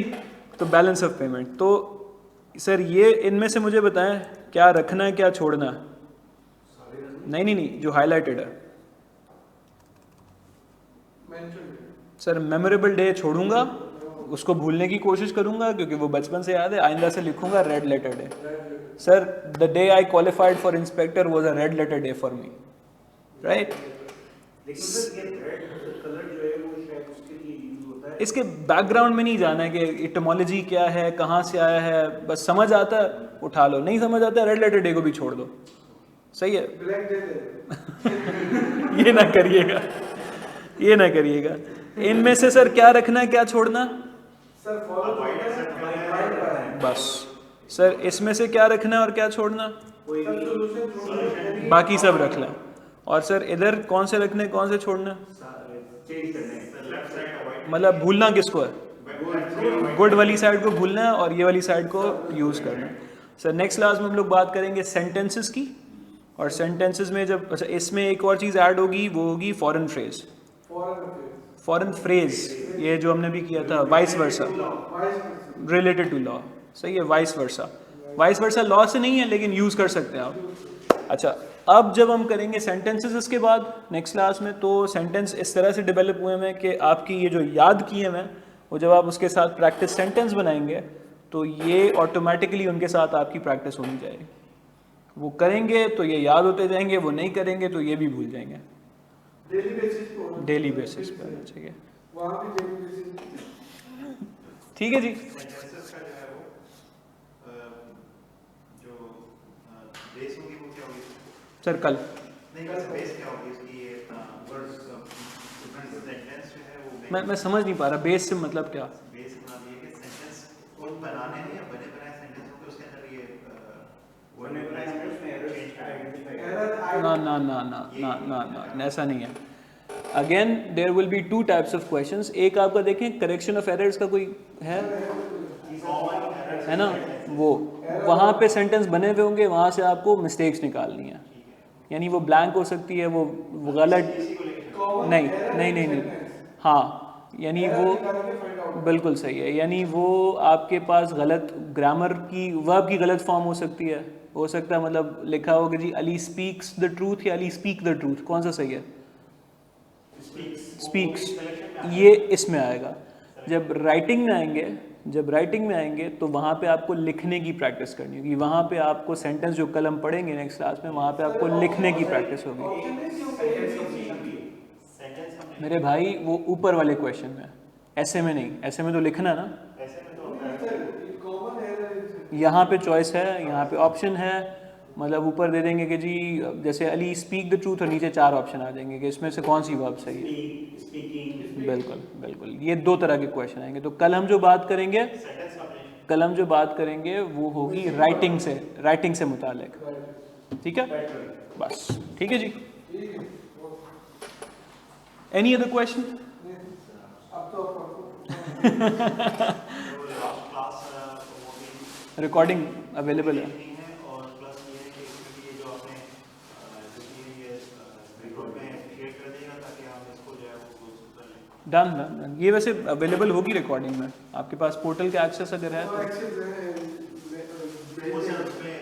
तो बैलेंस ऑफ पेमेंट। तो सर ये इनमें से मुझे बताएं क्या रखना है क्या छोड़ना है? नहीं जो हाईलाइटेड है सर। मेमोरेबल डे छोड़ूंगा, उसको भूलने की कोशिश करूंगा क्योंकि वो बचपन से याद है। आइंदा से लिखूंगा red letter day sir. The day I qualified for inspector was a red letter day for me, right. इसके बैकग्राउंड में नहीं जाना है कि इटमोलॉजी क्या है, कहाँ से आया है, बस समझ आता है उठा लो, नहीं समझ आता रेड लेटर डे को भी छोड़ दो। सही है ये ना करिएगा, ये ना करिएगा। इनमें से सर क्या रखना है क्या छोड़ना? सर फॉलो बस सर इसमें से क्या रखना है और क्या छोड़ना? सोल्यूशन बाकी सब रख लें। और सर इधर कौन से रखने कौन से छोड़ना? मतलब भूलना किसको है? गुड वाली साइड को भूलना है और ये वाली साइड को यूज करना है। सर नेक्स्ट क्लास में हम लोग बात करेंगे सेंटेंसेस की। और सेंटेंसेस में जब अच्छा इसमें एक और चीज़ ऐड होगी, वो होगी फॉरेन फ्रेज। फॉरेन फ्रेज ये जो हमने भी किया था, vice versa, related to law. सही है, vice versa. Vice versa law से नहीं है लेकिन यूज़ कर सकते हैं आप। अच्छा अब जब हम करेंगे सेंटेंसेस इसके बाद नेक्स्ट क्लास में, तो सेंटेंस इस तरह से डेवलप हुए हैं कि आपकी ये जो याद किए हैं वो जब आप उसके साथ प्रैक्टिस सेंटेंस बनाएंगे तो ये ऑटोमेटिकली उनके साथ आपकी प्रैक्टिस होनी जाएगी। वो करेंगे तो ये याद होते जाएंगे, वो नहीं करेंगे तो ये भी भूल जाएंगे। डेली बेसिस पे होना चाहिए। ठीक है जी। सेंटेंसेस का जो है वो जो बेस होगी वो क्या होगी सर कल नहीं वैसे बेस क्या होगी इसकी? ये वर्ड्स डिफरेंट सेंटेंस जो है वो मैं समझ नहीं पा रहा बेस से मतलब क्या? बेस बना दिए कि सेंटेंस वो बनाने हैं या बने बनाए सेंटेंस होंगे उसके अंदर ये बने बनाए सेंटेंस में एरर्स ना ना ना ना ना ना ना ऐसा नहीं है। Again there will be 2 types of questions. एक आपका देखें करेक्शन ऑफ एरर्स का कोई है ना, वो वहाँ पे सेंटेंस बने हुए होंगे, वहाँ से आपको मिस्टेक्स निकालनी है। यानी वो ब्लैंक हो सकती है, वो गलत नहीं हाँ, यानी वो बिल्कुल सही है। यानी वो आपके पास गलत ग्रामर की वर्ब की गलत फॉर्म हो सकती है। हो सकता है मतलब लिखा होगा जी अली स्पीक्स द ट्रूथ या अली स्पीक द ट्रूथ, कौन सा सही है? स्पीक्स, ये इसमें आएगा। जब राइटिंग में आएंगे तो वहाँ पे आपको लिखने की प्रैक्टिस करनी होगी। वहाँ पे आपको सेंटेंस जो कल हम पढ़ेंगे नेक्स्ट क्लास में, वहाँ पे आपको लिखने की प्रैक्टिस होगी। मेरे भाई वो ऊपर वाले क्वेश्चन में, ऐसे में नहीं, ऐसे में तो लिखना ना। यहाँ पे चॉइस है, यहाँ पे ऑप्शन है, मतलब ऊपर दे देंगे कि जी जैसे अली स्पीक द ट्रूथ और नीचे 4 ऑप्शन आ जाएंगे कि इसमें से कौन सी वर्ब सही है। स्पीकिंग। बिल्कुल बिल्कुल, ये 2 तरह के क्वेश्चन आएंगे। तो कल हम जो बात करेंगे सेंटेंस कॉम्बिनेशन। कल हम जो बात करेंगे वो होगी राइटिंग से मुतालिक, ठीक है, बस ठीक है जी। ठीक है, एनी अदर क्वेश्चन? अब तो last class promoting recording available है। नहीं है, और प्लस ये है कि इसमें ये जो आपने जो की ये ग्रुप में शेयर कर देगा ताकि हम इसको जो है वो यूज कर लें। Done done done. ये वैसे अवेलेबल होगी रिकॉर्डिंग में, आपके पास पोर्टल का एक्सेस अगर है तो तो। एक्सेस वो है सर उसमें